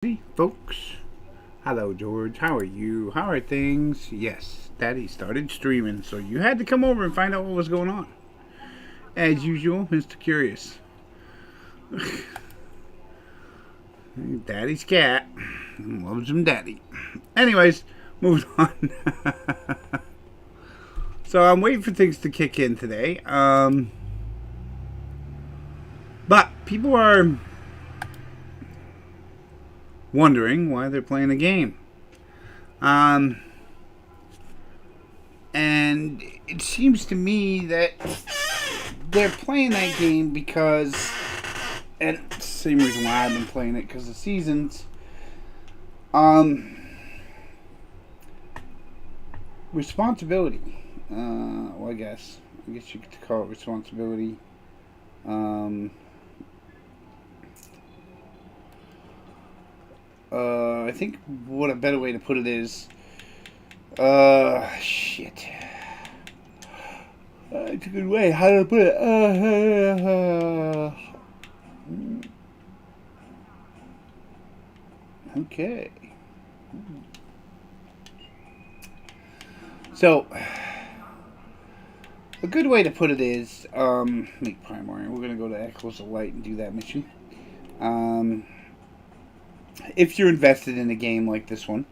Hey, folks. Hello, George. How are you? How are things? Yes, Daddy started streaming, so you had to come over and find out what was going on. As usual, Mr. Curious. Daddy's cat loves him, Daddy. Anyways, moving on. So I'm waiting for things to kick in today. But people are wondering why they're playing a game. And it seems to me that they're playing that game because, and same reason why I've been playing it, because the seasons, responsibility. Well, I guess you could call it responsibility. I think what a better way to put it is, shit. It's a good way. How do I put it? Okay. So, a good way to put it is, make primary. We're going to go to Echoes of Light and do that mission. If you're invested in a game like this one,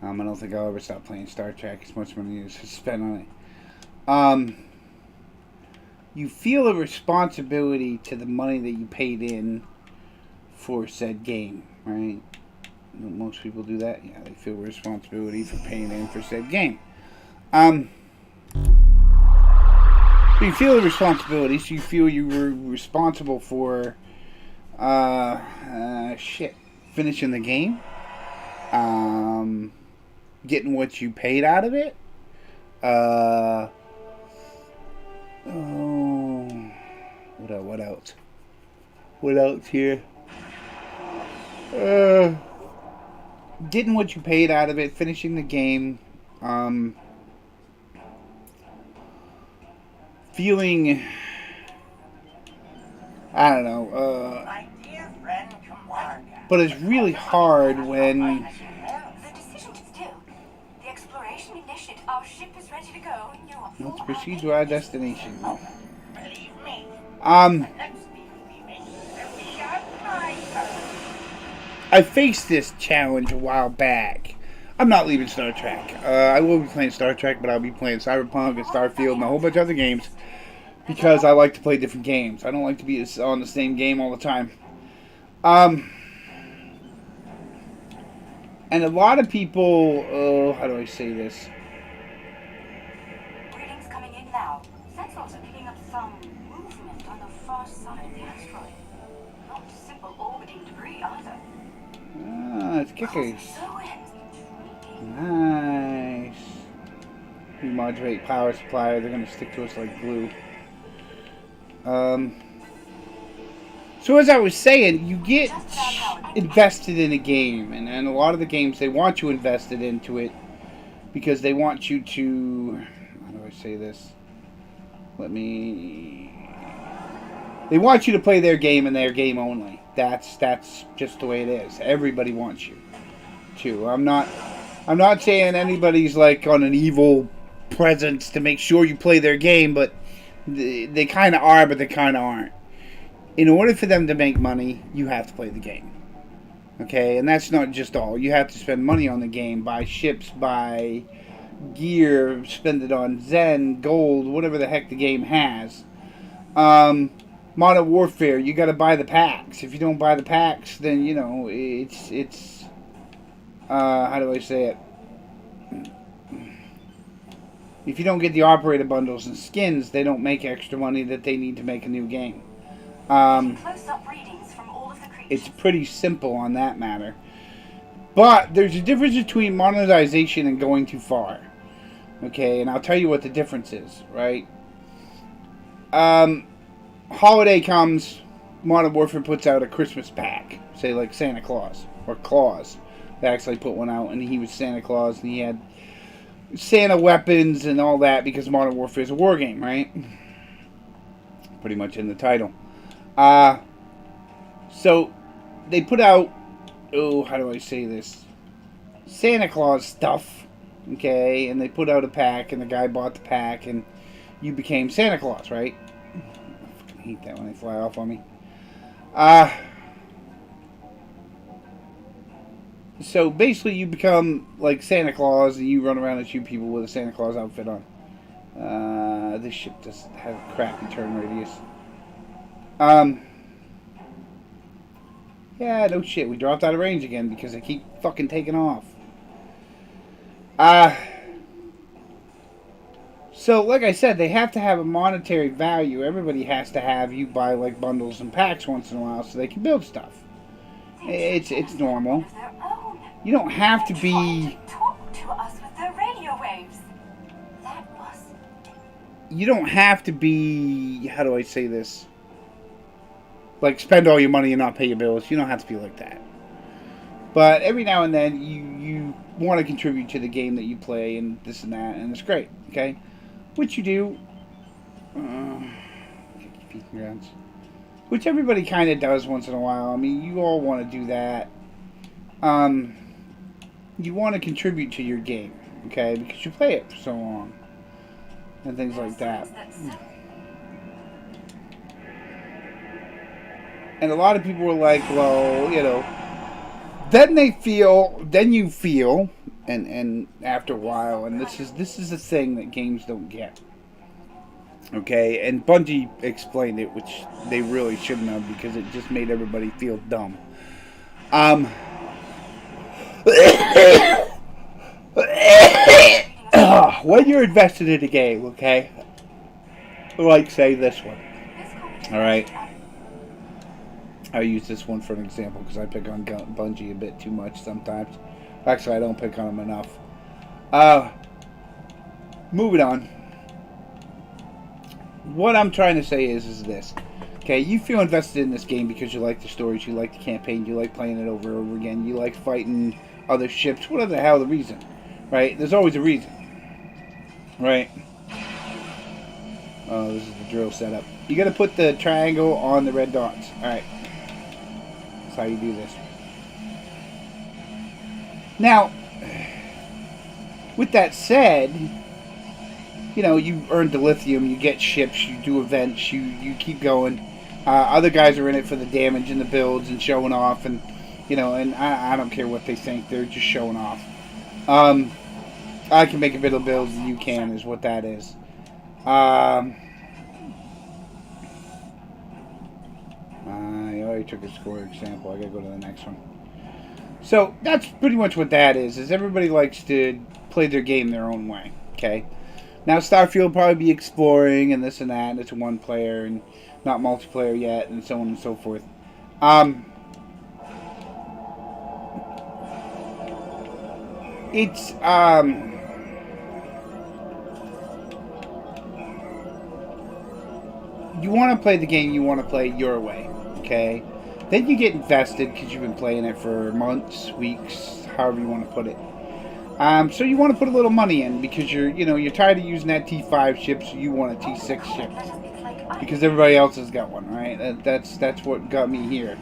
I don't think I'll ever stop playing Star Trek as much money as I spend on it. You feel a responsibility to the money that you paid in for said game, right? Most people do that. Yeah, they feel responsibility for paying in for said game. You feel the responsibility, so you feel you were responsible for finishing the game, getting what you paid out of it. What else? What else here? Getting what you paid out of it, finishing the game, feeling, I don't know, but it's really hard when The decision is due. The exploration initiative. Our ship is ready to go. Let's proceed to our destination. Believe me. I faced this challenge a while back. I'm not leaving Star Trek. I will be playing Star Trek, but I'll be playing Cyberpunk and Starfield and a whole bunch of other games because I like to play different games. I don't like to be on the same game all the time. And a lot of people, how do I say this? Readings coming in now. Sensors are picking up some movement on the far side of the asteroid. Not simple orbiting debris either. It's kickers. Nice. We modulate power supply. They're going to stick to us like glue. So as I was saying, you get invested in a game, and a lot of the games, they want you invested into it because they want you to, how do I say this? They want you to play their game and their game only. That's just the way it is. Everybody wants you to. I'm not saying anybody's like on an evil presence to make sure you play their game, but they kind of are, but they kind of aren't. In order for them to make money, you have to play the game. Okay, and that's not just all. You have to spend money on the game, buy ships, buy gear, spend it on Zen, gold, whatever the heck the game has. Modern Warfare, you got to buy the packs. If you don't buy the packs, then it's how do I say it? If you don't get the operator bundles and skins, they don't make extra money that they need to make a new game. It's pretty simple on that matter. But there's a difference between monetization and going too far. Okay, and I'll tell you what the difference is, right? Holiday comes, Modern Warfare puts out a Christmas pack. Say like Santa Claus. Or Claus. They actually put one out and he was Santa Claus and he had Santa weapons and all that because Modern Warfare is a war game, right? Pretty much in the title. So they put out oh, how do I say this? Santa Claus stuff, okay? And they put out a pack, and the guy bought the pack, and you became Santa Claus, right? I fucking hate that when they fly off on me. So basically, you become like Santa Claus, and you run around and shoot people with a Santa Claus outfit on. This ship does have a crappy turn radius. Yeah, no shit. We dropped out of range again because they keep fucking taking off. So, like I said, they have to have a monetary value. Everybody has to have you buy, like, bundles and packs once in a while so they can build stuff. It's normal. You don't have to be... Talk to us with their radio waves. That was... You don't have to be... How do I say this? Like, spend all your money and not pay your bills. You don't have to be like that. But every now and then, you want to contribute to the game that you play and this and that, and it's great, okay? Which you do. Which everybody kind of does once in a while. I mean, you all want to do that. You want to contribute to your game, okay? Because you play it for so long. And things like that. And a lot of people were like, well, you know, then you feel, and after a while, and this is the thing that games don't get. Okay, and Bungie explained it, which they really shouldn't have, because it just made everybody feel dumb. When you're invested in a game, okay, like say this one, all right. I use this one for an example because I pick on Bungie a bit too much sometimes. Actually, I don't pick on them enough. Moving on. What I'm trying to say is this. Okay, you feel invested in this game because you like the stories, you like the campaign, you like playing it over and over again, you like fighting other ships, whatever the hell the reason. Right? There's always a reason. Right? Oh, this is the drill setup. You gotta put the triangle on the red dots. Alright. How you do this. Now, with that said, you know, you earn dilithium, you get ships, you do events, you keep going. Other guys are in it for the damage and the builds and showing off, and you know, and I don't care what they think, they're just showing off. I can make a bit of builds and you can, is what that is. I already took a score example. I gotta go to the next one. So that's pretty much what that is everybody likes to play their game their own way. Okay. Now Starfield will probably be exploring and this and that, and it's one player and not multiplayer yet, and so on and so forth. It's you want to play the game, you want to play your way, okay? Then you get invested because you've been playing it for months, weeks, however you want to put it. So you want to put a little money in because you're tired of using that T5 ship, so you want a T6 ship because everybody else has got one, right? That's what got me here.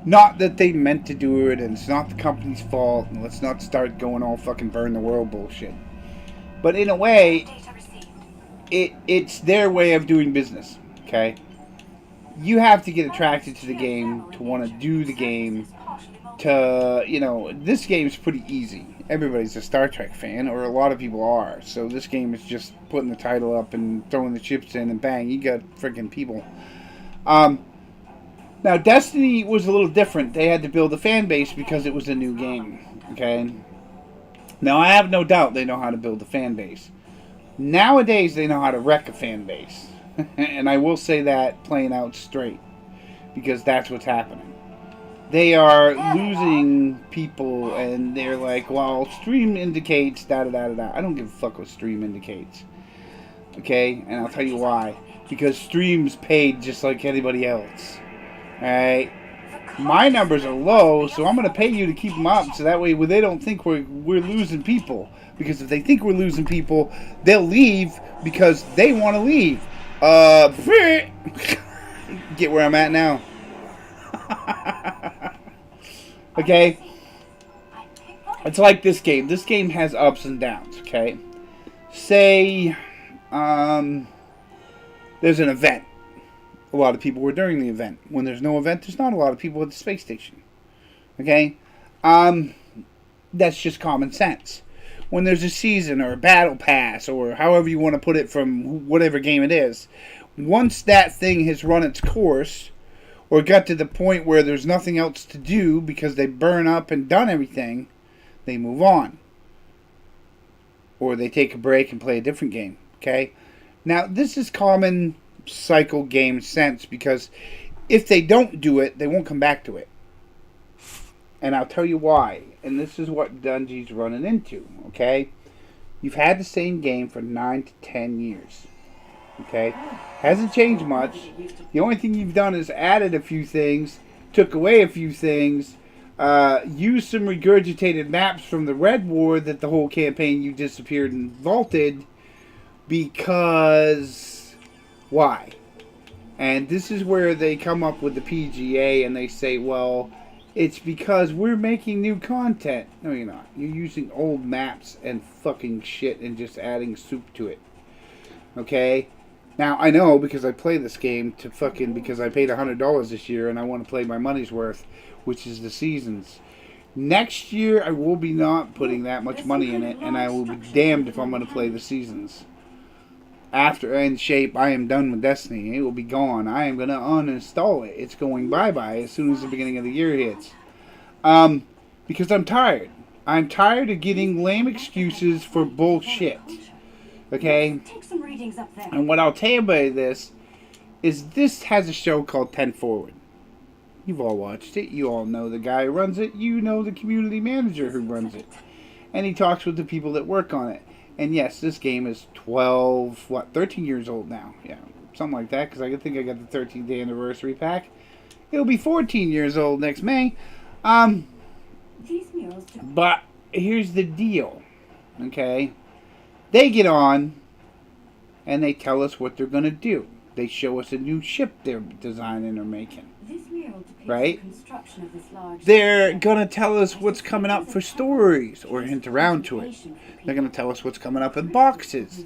Not that they meant to do it, and it's not the company's fault, and let's not start going all fucking burn the world bullshit. But in a way, it's their way of doing business, okay? You have to get attracted to the game to want to do the game to, this game is pretty easy. Everybody's a Star Trek fan, or a lot of people are. So this game is just putting the title up and throwing the chips in and bang, you got freaking people. Now, Destiny was a little different. They had to build a fan base because it was a new game, okay? Now, I have no doubt they know how to build a fan base. Nowadays, they know how to wreck a fan base. And I will say that plain out straight. Because that's what's happening. They are losing people, and they're like, well, stream indicates da-da-da-da-da. I don't give a fuck what stream indicates. Okay? And I'll tell you why. Because stream's paid just like anybody else. Alright? My numbers are low, so I'm going to pay you to keep them up, so that way they don't think we're losing people. Because if they think we're losing people, they'll leave because they want to leave. Get where I'm at now. Okay? I picked on It's like this game. This game has ups and downs, okay? Say, there's an event. A lot of people were during the event. When there's no event, there's not a lot of people at the space station. Okay? That's just common sense. When there's a season or a battle pass or however you want to put it from whatever game it is, once that thing has run its course or got to the point where there's nothing else to do because they burn up and done everything, they move on. Or they take a break and play a different game. Okay? Now, this is common cycle game sense because if they don't do it, they won't come back to it. And I'll tell you why. And this is what Bungie's running into, okay? You've had the same game for 9 to 10 years, okay? Hasn't changed much. The only thing you've done is added a few things, took away a few things, used some regurgitated maps from the Red War that the whole campaign you disappeared and vaulted because... why? And this is where they come up with the PGA and they say, well... it's because we're making new content. No, you're not. You're using old maps and fucking shit and just adding soup to it. Okay? Now, I know because I play this game to fucking... because I paid $100 this year and I want to play my money's worth, which is the seasons. Next year, I will be not putting that much money in it, and I will be damned if I'm going to play the seasons. After Endshape, I am done with Destiny. It will be gone. I am going to uninstall it. It's going bye-bye as soon as the beginning of the year hits. Because I'm tired. I'm tired of getting lame excuses for bullshit. Okay? Take some readings up there. And what I'll tell you about this is this has a show called 10 Forward. You've all watched it. You all know the guy who runs it. You know the community manager who runs it. And he talks with the people that work on it. And yes, this game is 13 years old now. Yeah, something like that, because I think I got the 13th anniversary pack. It'll be 14 years old next May. But here's the deal, okay? They get on, and they tell us what they're going to do. They show us a new ship they're designing or making. Right? They're going to tell us what's coming up for stories, or hint around to it. They're going to tell us what's coming up in boxes.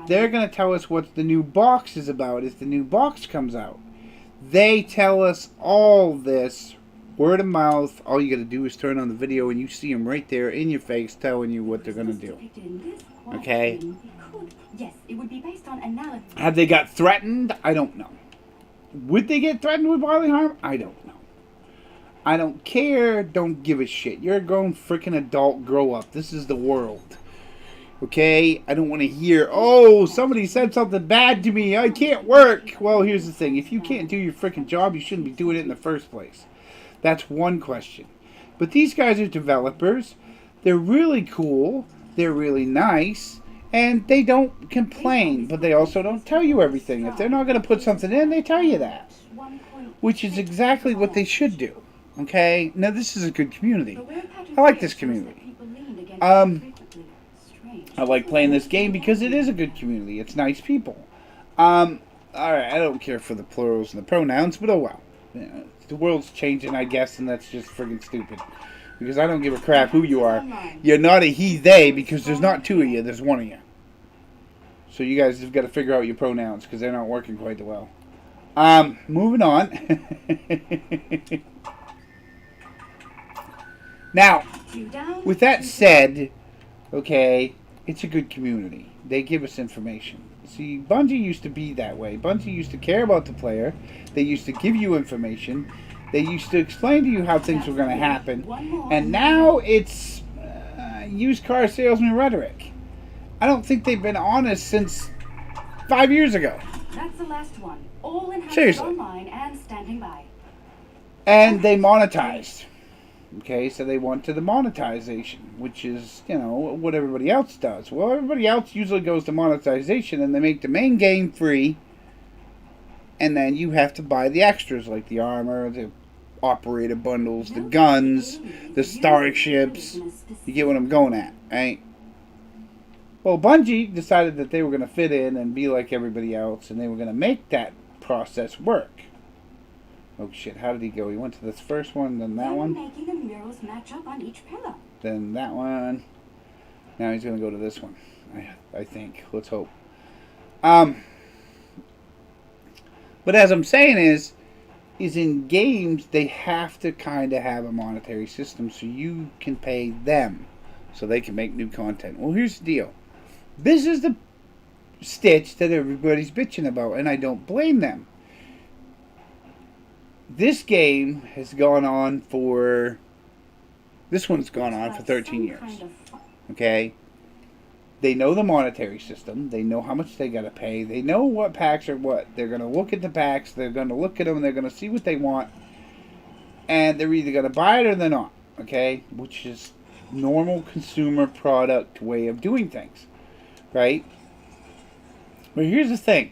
They're going to tell us what the new box is about if the new box comes out. They tell us all this, word of mouth. All you got to do is turn on the video and you see them right there in your face telling you what they're going to do. Okay? Have they got threatened? I don't know. Would they get threatened with bodily harm? I don't know. I don't care. Don't give a shit. You're a grown freaking adult. Grow up. This is the world. Okay? I don't want to hear, oh, somebody said something bad to me. I can't work. Well, here's the thing. If you can't do your freaking job, you shouldn't be doing it in the first place. That's one question. But these guys are developers. They're really cool. They're really nice. And they don't complain, but they also don't tell you everything. If they're not going to put something in, they tell you that. Which is exactly what they should do. Okay? Now, this is a good community. I like this community. I like playing this game because it is a good community. It's nice people. Alright, I don't care for the plurals and the pronouns, but oh well. Yeah, the world's changing, I guess, and that's just friggin' stupid. Because I don't give a crap who you are. You're not a he, they, because there's not two of you, there's one of you. So you guys have got to figure out your pronouns, because they're not working quite well. Moving on. Now, with that said, okay, it's a good community. They give us information. See, Bungie used to be that way. Bungie used to care about the player. They used to give you information. They used to explain to you how things were going to happen. And now it's used car salesman rhetoric. I don't think they've been honest since 5 years ago. That's the last one. All seriously. Online and standing by. And they monetized. Okay, so they went to the monetization, which is, you know, what everybody else does. Well, everybody else usually goes to monetization and they make the main game free. And then you have to buy the extras like the armor, the operator bundles, the guns, the starships. You get what I'm going at, right? Well, Bungie decided that they were going to fit in and be like everybody else, and they were going to make that process work. Oh shit, how did he go? He went to this first one, then that one? arrows match up on each pillar. Then that one. Now he's going to go to this one, I think. Let's hope. But as I'm saying is in games, they have to kind of have a monetary system so you can pay them so they can make new content. Well, here's the deal. This is the stitch that everybody's bitching about, and I don't blame them. This game has gone on for... This one's gone on for 13 years. Okay? They know the monetary system. They know how much they got to pay. They know what packs are what. They're going to look at the packs. They're going to look at them. They're going to see what they want. And they're either going to buy it or they're not. Okay? Which is normal consumer product way of doing things. Right? But here's the thing.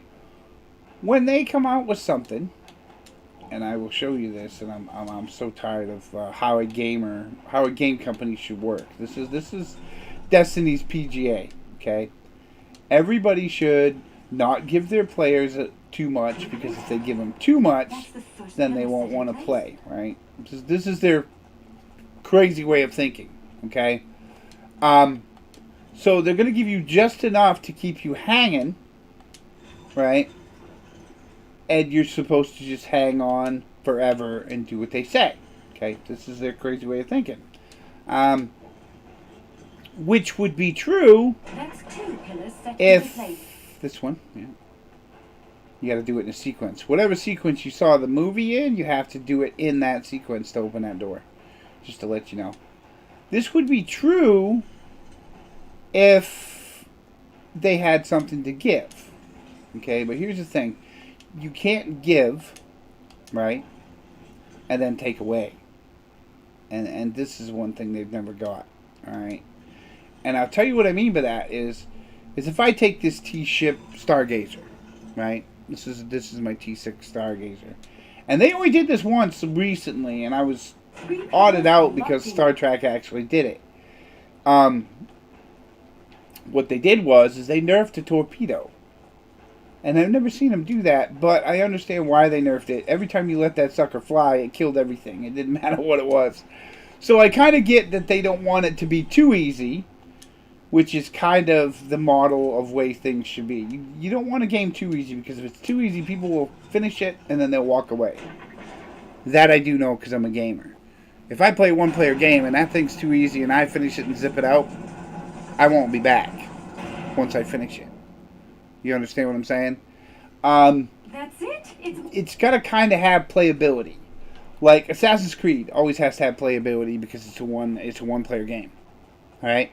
When they come out with something, and I will show you this, and I'm so tired of how a game company should work. This is Destiny's PGA, okay? Everybody should not give their players too much, because if they give them too much, then they won't want to play, right? This is their crazy way of thinking, okay? So they're going to give you just enough to keep you hanging, right? And you're supposed to just hang on forever and do what they say, okay? This is their crazy way of thinking. Which would be true if this one, yeah. You got to do it in a sequence. Whatever sequence you saw the movie in, you have to do it in that sequence to open that door. Just to let you know. This would be true if they had something to give. Okay, but here's the thing. You can't give, right, and then take away. And this is one thing they've never got, all right? And I'll tell you what I mean by that is if I take this T-ship Stargazer, right? This is my T6 Stargazer. And they only did this once recently, and I was odded out because Star Trek actually did it. What they did is they nerfed the torpedo. And I've never seen them do that, but I understand why they nerfed it. Every time you let that sucker fly, it killed everything. It didn't matter what it was. So I kind of get that they don't want it to be too easy, which is kind of the model of way things should be. You don't want a game too easy, because if it's too easy, people will finish it and then they'll walk away. That I do know because I'm a gamer. If I play a one-player game and that thing's too easy and I finish it and zip it out, I won't be back once I finish it. You understand what I'm saying? That's it? It's got to kind of have playability. Like Assassin's Creed always has to have playability because it's a one-player game. Alright?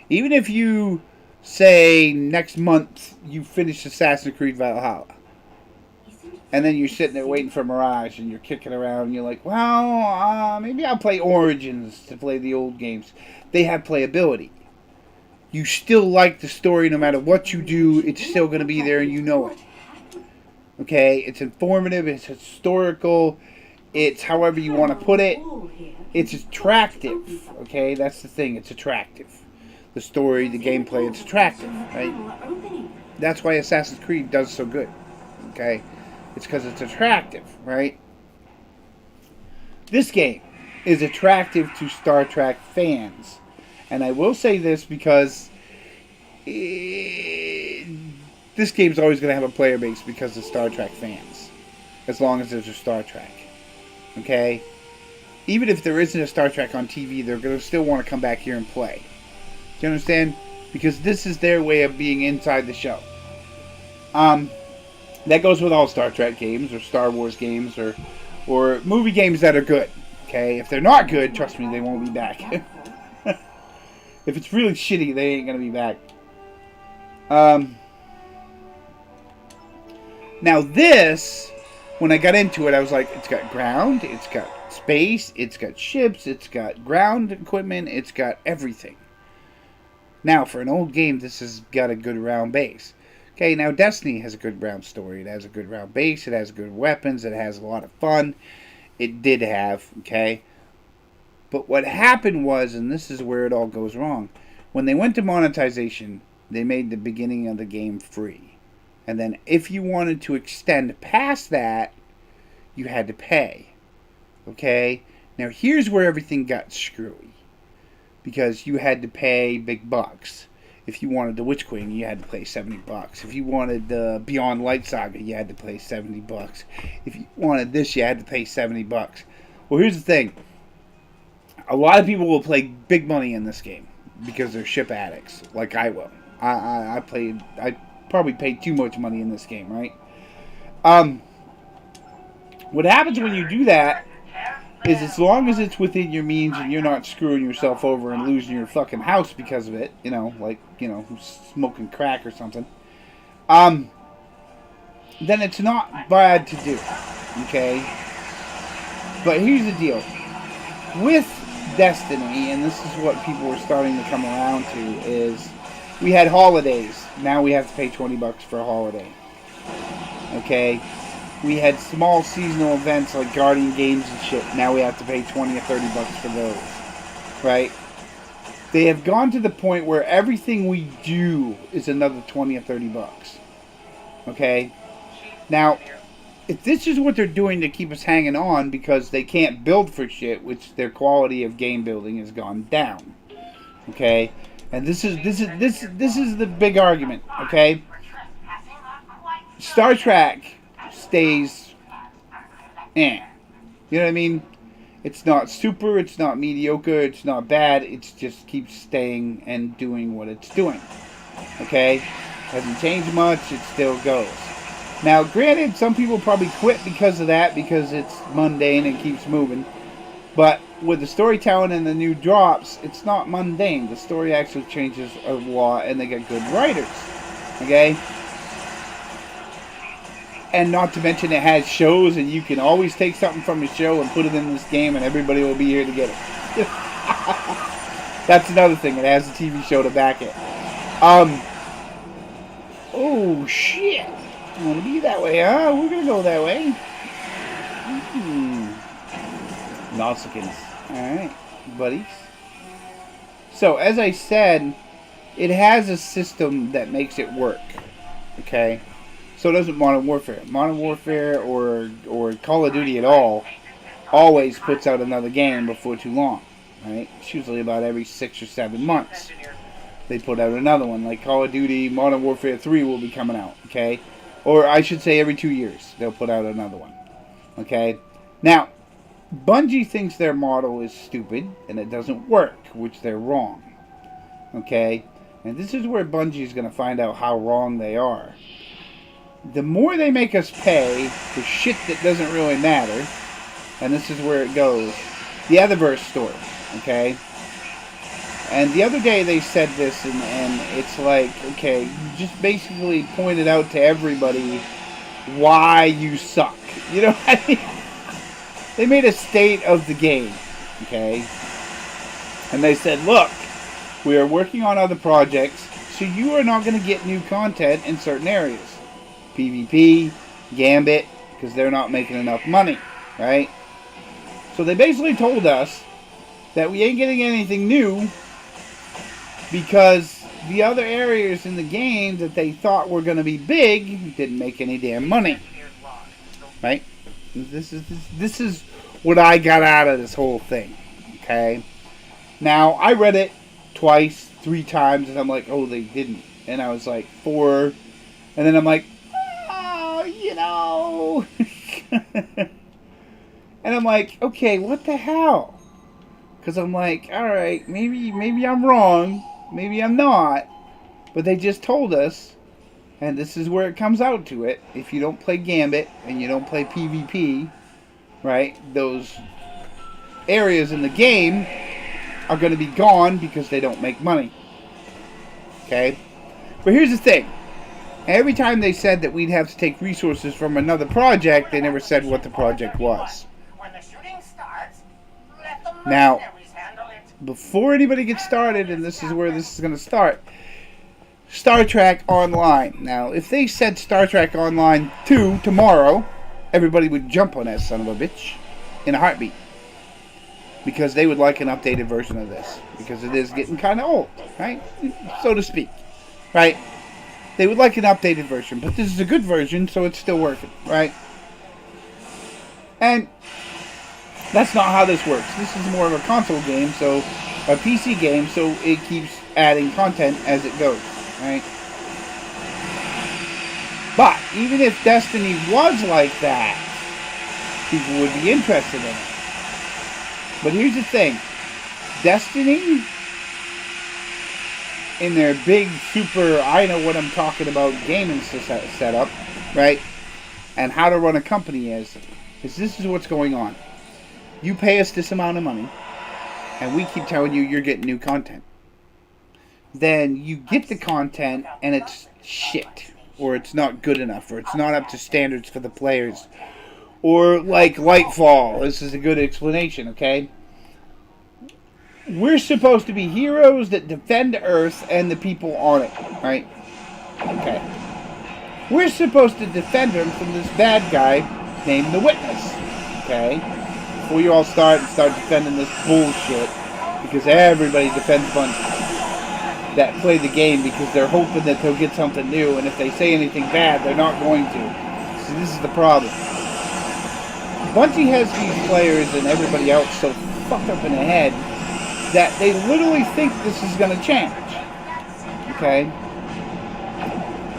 Even if you say next month you finish Assassin's Creed Valhalla, and then you're sitting there waiting for Mirage and you're kicking around and you're like, well, maybe I'll play Origins to play the old games. They have playability. You still like the story no matter what you do. It's still going to be there and you know it. Okay? It's informative. It's historical. It's however you want to put it. It's attractive. Okay? That's the thing. It's attractive. The story, the gameplay, it's attractive. Right? That's why Assassin's Creed does so good. Okay? It's because it's attractive. Right? This game is attractive to Star Trek fans. And I will say this because this game's always going to have a player base because of Star Trek fans. As long as there's a Star Trek. Okay? Even if there isn't a Star Trek on TV, they're going to still want to come back here and play. Do you understand? Because this is their way of being inside the show. That goes with all Star Trek games or Star Wars games or movie games that are good. Okay? If they're not good, trust me, they won't be back. If it's really shitty, they ain't going to be back. Now this, when I got into it, I was like, it's got ground, it's got space, it's got ships, it's got ground equipment, it's got everything. Now, for an old game, this has got a good round base. Okay, now Destiny has a good round story. It has a good round base, it has good weapons, it has a lot of fun. It did have, okay? But what happened was, and this is where it all goes wrong, when they went to monetization, they made the beginning of the game free. And then if you wanted to extend past that, you had to pay. Okay? Now, here's where everything got screwy. Because you had to pay big bucks. If you wanted the Witch Queen, you had to pay $70. If you wanted the Beyond Light Saga, you had to pay $70. If you wanted this, you had to pay $70. Well, here's the thing. A lot of people will play big money in this game because they're ship addicts, like I will. I probably paid too much money in this game, right? What happens when you do that is, as long as it's within your means and you're not screwing yourself over and losing your fucking house because of it, smoking crack or something, then it's not bad to do, okay? But here's the deal. With Destiny, and this is what people were starting to come around to, is we had holidays. Now we have to pay $20 for a holiday. Okay? We had small seasonal events like Guardian Games and shit. Now we have to pay $20 or $30 for those. Right? They have gone to the point where everything we do is another $20 or $30. Okay? Now, if this is what they're doing to keep us hanging on because they can't build for shit, which their quality of game building has gone down. Okay? And this is the big argument, okay? Star Trek stays You know what I mean? It's not super, it's not mediocre, it's not bad, it just keeps staying and doing what it's doing. Okay? Hasn't changed much, it still goes. Now, granted, some people probably quit because of that, because it's mundane and keeps moving. But with the storytelling and the new drops, it's not mundane. The story actually changes a lot, and they get good writers. Okay? And not to mention it has shows, and you can always take something from a show and put it in this game, and everybody will be here to get it. That's another thing. It has a TV show to back it. Oh, shit. I want to be that way, huh? We're going to go that way. Nausikins. Alright, buddies. So, as I said, it has a system that makes it work. Okay? So doesn't Modern Warfare. Modern Warfare or Call of Duty at all always puts out another game before too long. Right? It's usually about every 6 or 7 months. They put out another one. Like Call of Duty, Modern Warfare 3 will be coming out. Okay? Or I should say every 2 years they'll put out another one. Okay? Now, Bungie thinks their model is stupid and it doesn't work, which they're wrong. Okay? And this is where Bungie is going to find out how wrong they are. The more they make us pay for shit that doesn't really matter, and this is where it goes, the Otherverse story, okay? And the other day they said this, and it's like, okay, you just basically pointed out to everybody why you suck. You know what I mean? They made a state of the game, okay? And they said, look, we are working on other projects, so you are not going to get new content in certain areas. PvP, Gambit, because they're not making enough money, right? So they basically told us that we ain't getting anything new because the other areas in the game that they thought were going to be big didn't make any damn money, right? This is what I got out of this whole thing, okay? Now, I read it twice, 3 times, and I'm like, oh, they didn't. And I was like, 4, and then I'm like, you know. And I'm like, okay, what the hell? Because I'm like, alright, maybe I'm wrong. Maybe I'm not. But they just told us, and this is where it comes out to it. If you don't play Gambit and you don't play PvP, right, those areas in the game are going to be gone because they don't make money. Okay? But here's the thing. Every time they said that we'd have to take resources from another project, they never said what the project was. Now, before anybody gets started, and this is where this is going to start, Star Trek Online. Now, if they said Star Trek Online 2 tomorrow, everybody would jump on that son of a bitch in a heartbeat. Because they would like an updated version of this. Because it is getting kind of old, right? So to speak. Right? They would like an updated version, but this is a good version, so it's still working, right? And That's not how this works. This is more of a console game, so a PC game, so it keeps adding content as it goes, right? But even if Destiny was like that, people would be interested in it. But here's the thing. Destiny, in their big, super, I know what I'm talking about gaming setup, right? And how to run a company is this is what's going on. You pay us this amount of money, and we keep telling you you're getting new content. Then you get the content, and it's shit. Or it's not good enough, or it's not up to standards for the players. Or like Lightfall. This is a good explanation, okay? We're supposed to be heroes that defend Earth and the people on it, right? Okay. We're supposed to defend them from this bad guy named the Witness, okay? Before you all start defending this bullshit, because everybody defends Bungie that play the game because they're hoping that they'll get something new, and if they say anything bad, they're not going to. So this is the problem. Bungie has these players and everybody else so fucked up in the head that they literally think this is going to change. Okay?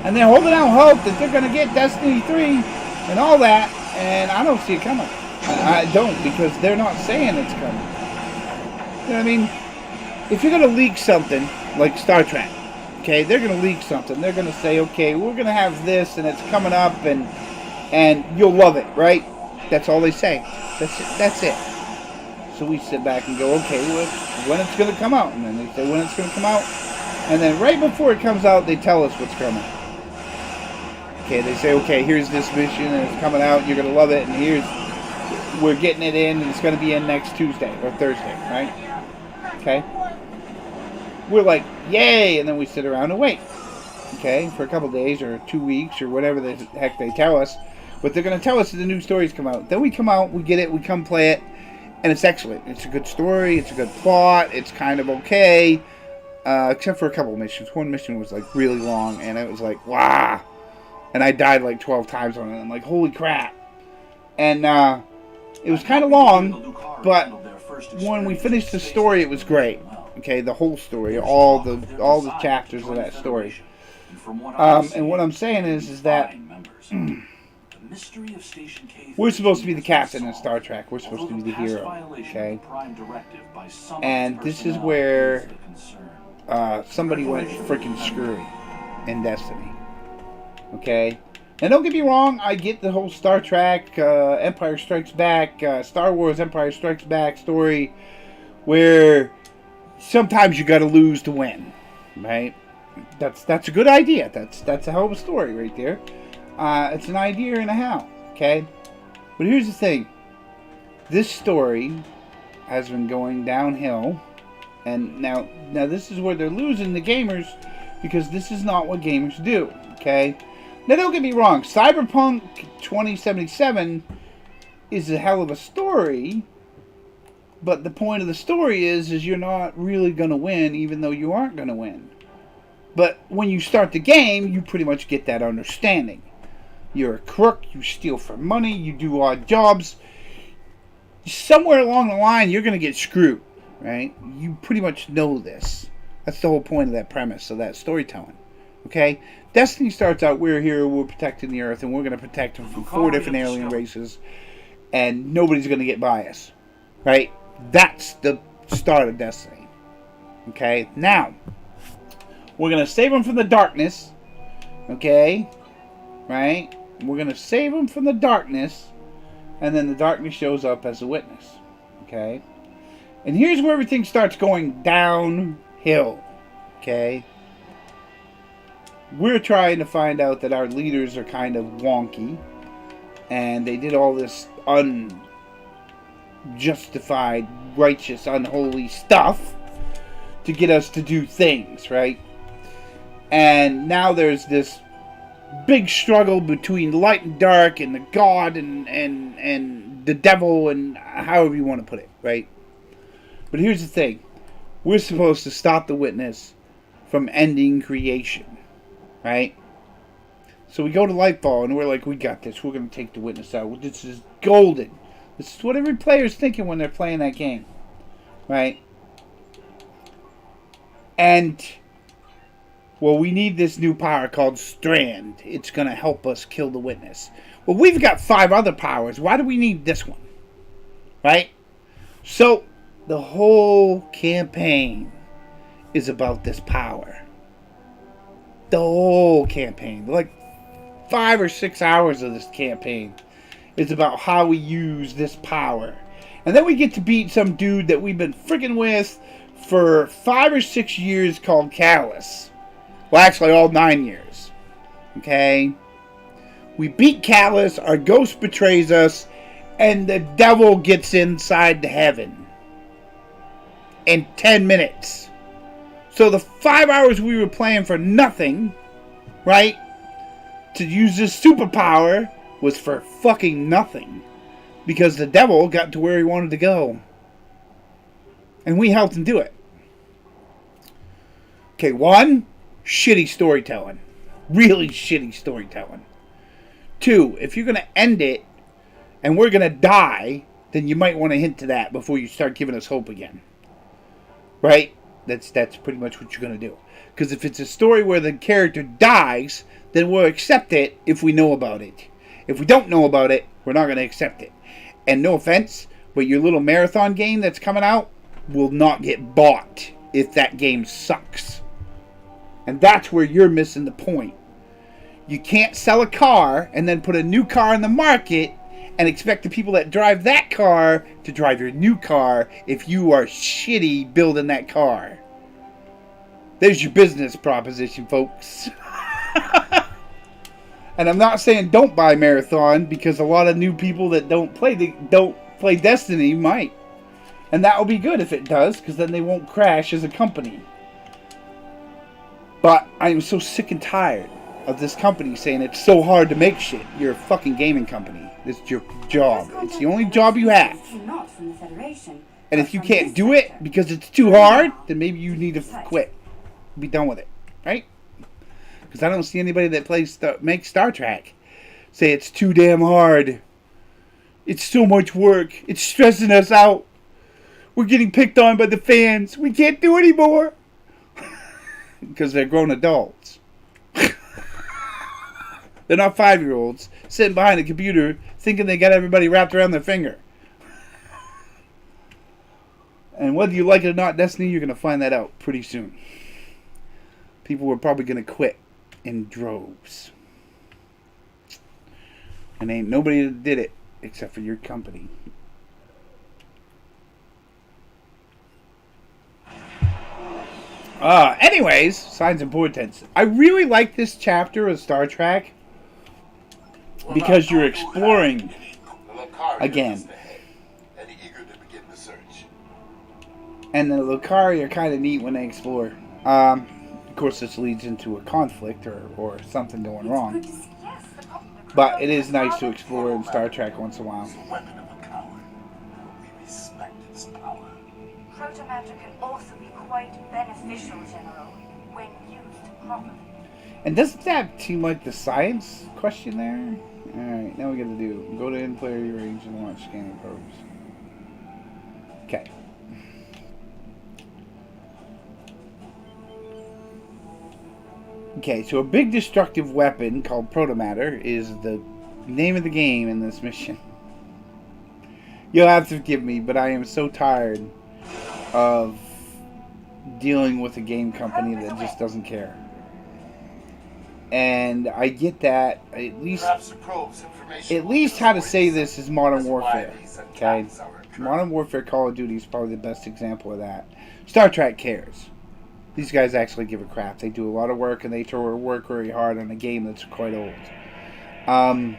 And they're holding out hope that they're going to get Destiny 3 and all that, and I don't see it coming. I don't, because they're not saying it's coming. You know what I mean? If you're going to leak something, like Star Trek, okay, they're going to leak something. They're going to say, okay, we're going to have this, and it's coming up, and you'll love it, right? That's all they say. That's it. So we sit back and go, okay, well, when it's going to come out? And then they say when it's going to come out. And then right before it comes out, they tell us what's coming. Okay, they say, okay, here's this mission, and it's coming out, you're going to love it, and we're getting it in, and it's going to be in next Tuesday or Thursday, right? Okay? We're like, yay, and then we sit around and wait, okay, for a couple days or 2 weeks or whatever the heck they tell us. But they're going to tell us that the new stories come out. Then we come out, we get it, we come play it, and it's excellent. It's a good story, it's a good plot, it's kind of okay, except for a couple of missions. One mission was like really long, and it was like, wow, and I died like 12 times on it. I'm like, holy crap. And it was kind of long, but when we finished the story, it was great. Okay, the whole story, all the chapters of that story. And what I'm saying is that we're supposed to be the captain in Star Trek. We're supposed to be the hero. Okay, and this is where somebody went freaking screwy in Destiny. Okay, and don't get me wrong, I get the whole Star Trek, Empire Strikes Back, Star Wars Empire Strikes Back story, where sometimes you got to lose to win, right? That's a good idea. That's a hell of a story right there. It's an idea and a how, okay? But here's the thing. This story has been going downhill, and now this is where they're losing the gamers, because this is not what gamers do, okay? Now don't get me wrong. Cyberpunk 2077 is a hell of a story. But the point of the story is you're not really going to win, even though you aren't going to win. But when you start the game, you pretty much get that understanding. You're a crook, you steal for money, you do odd jobs. Somewhere along the line, you're going to get screwed, right? You pretty much know this. That's the whole point of that premise, of that storytelling. Okay? Destiny starts out, we're here, we're protecting the Earth, and we're going to protect them from 4 different alien races, and nobody's going to get by us. Right? That's the start of Destiny. Okay? Now, we're going to save them from the darkness. Okay? Right? We're going to save them from the darkness. And then the darkness shows up as a witness. Okay? And here's where everything starts going downhill. Okay? We're trying to find out that our leaders are kind of wonky. And they did all this unjustified, righteous, unholy stuff to get us to do things, right? And now there's this big struggle between light and dark, and the God and the devil, and however you want to put it, right? But here's the thing. We're supposed to stop the witness from ending creation, right? So we go to Lightfall, and we're like, we got this. We're going to take the witness out. This is golden. This is what every player is thinking when they're playing that game. Right? And, well, we need this new power called Strand. It's going to help us kill the Witness. Well, we've got 5 other powers. Why do we need this one? Right? So, the whole campaign is about this power. The whole campaign. Like 5 or 6 hours of this campaign is about how we use this power. And then we get to beat some dude that we've been freaking with for 5 or 6 years called Callus. Well, actually, all 9 years. Okay? We beat Callus, our ghost betrays us, and the devil gets inside the heaven. In 10 minutes. So the 5 hours we were playing for nothing, right, to use this superpower was for fucking nothing. Because the devil got to where he wanted to go. And we helped him do it. Okay, 1, shitty storytelling. Really shitty storytelling. 2, if you're going to end it and we're going to die, then you might want to hint to that before you start giving us hope again. Right? That's pretty much what you're going to do. Because if it's a story where the character dies, then we'll accept it if we know about it. If we don't know about it, we're not going to accept it. And no offense, but your little marathon game that's coming out will not get bought if that game sucks. And that's where you're missing the point. You can't sell a car and then put a new car in the market and expect the people that drive that car to drive your new car if you are shitty building that car. There's your business proposition, folks. And I'm not saying don't buy Marathon, because a lot of new people that don't play Destiny might. And that will be good if it does, because then they won't crash as a company. But I am so sick and tired of this company saying it's so hard to make shit. You're a fucking gaming company. This is your job. It's the only job you have. And if you can't do it because it's too hard, then maybe you need to quit. Be done with it. Right? Because I don't see anybody that makes Star Trek say it's too damn hard. It's so much work. It's stressing us out. We're getting picked on by the fans. We can't do anymore. Because they're grown adults. They're not 5-year-olds sitting behind a computer thinking they got everybody wrapped around their finger. And whether you like it or not, Destiny, you're going to find that out pretty soon. People were probably going to quit in droves. And ain't nobody that did it except for your company. Anyways, signs and portents. I really like this chapter of Star Trek because you're exploring again. And the Lucari are kind of neat when they explore. Of course, this leads into a conflict or something going wrong. But it is nice to explore in Star Trek once in a while. Protomatter can also be quite beneficial, General, when used properly. And doesn't that seem like the science question there? Alright, now we gotta do go to in-player range and launch scanning probes. Okay. Okay, so a big destructive weapon called Protomatter is the name of the game in this mission. You'll have to forgive me, but I am so tired of dealing with a game company that just doesn't care. And I get that. At least how to say this is Modern Warfare. Okay? Modern Warfare Call of Duty is probably the best example of that. Star Trek cares. These guys actually give a crap. They do a lot of work, and they work very hard on a game that's quite old. And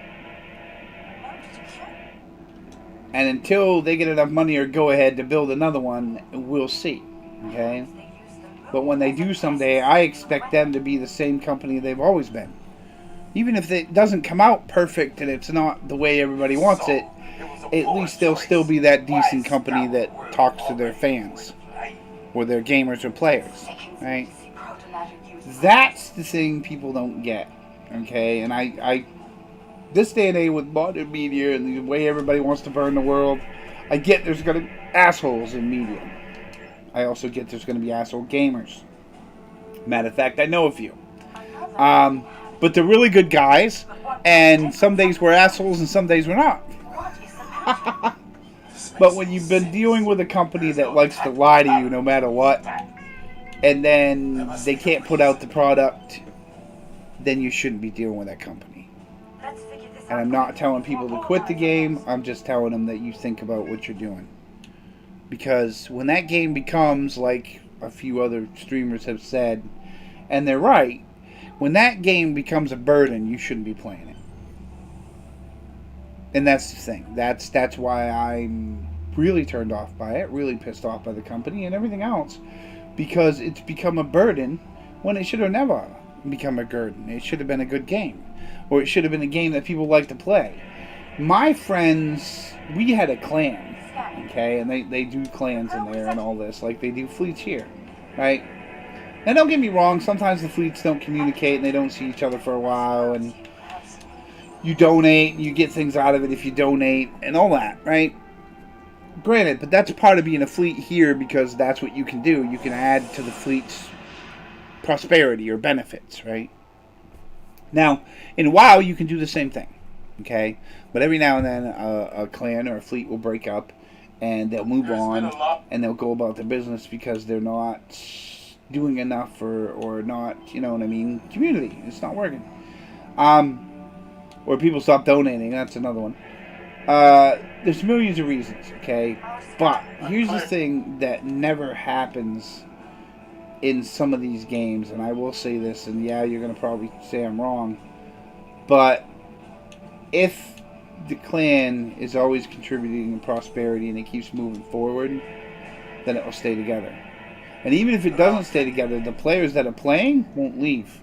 until they get enough money or go ahead to build another one, we'll see. Okay? But when they do someday, I expect them to be the same company they've always been. Even if it doesn't come out perfect and it's not the way everybody wants it, at least they'll still be that decent company that talks to their fans. Or their gamers or players. Right? That's the thing people don't get. Okay? And this day and age with modern media and the way everybody wants to burn the world, I get there's going to be assholes in media. I also get there's going to be asshole gamers. Matter of fact, I know a few. But they're really good guys, and some days we're assholes and some days we're not. But when you've been dealing with a company that likes to lie to you no matter what, and then they can't put out the product, then you shouldn't be dealing with that company. And I'm not telling people to quit the game, I'm just telling them that you think about what you're doing. Because when that game becomes, like a few other streamers have said, and they're right, when that game becomes a burden, you shouldn't be playing it. And that's the thing. That's why I'm really turned off by it, really pissed off by the company and everything else. Because it's become a burden when it should have never become a burden. It should have been a good game. Or it should have been a game that people like to play. My friends, we had a clan, okay? And they do clans in there and all this, like they do fleets here, right? And don't get me wrong, sometimes the fleets don't communicate and they don't see each other for a while, and you donate and you get things out of it if you donate and all that, right? Granted, but that's part of being a fleet here because that's what you can do. You can add to the fleet's prosperity or benefits, right? Now, in WoW, you can do the same thing, okay? But every now and then, a clan or a fleet will break up, and they'll move on, and they'll go about their business because they're not doing enough or not, you know what I mean? Community, it's not working. Or people stop donating, that's another one. There's millions of reasons, okay? But here's the thing that never happens in some of these games, and I will say this, and yeah, you're going to probably say I'm wrong, but if the clan is always contributing to prosperity and it keeps moving forward, then it will stay together. And even if it doesn't stay together, the players that are playing won't leave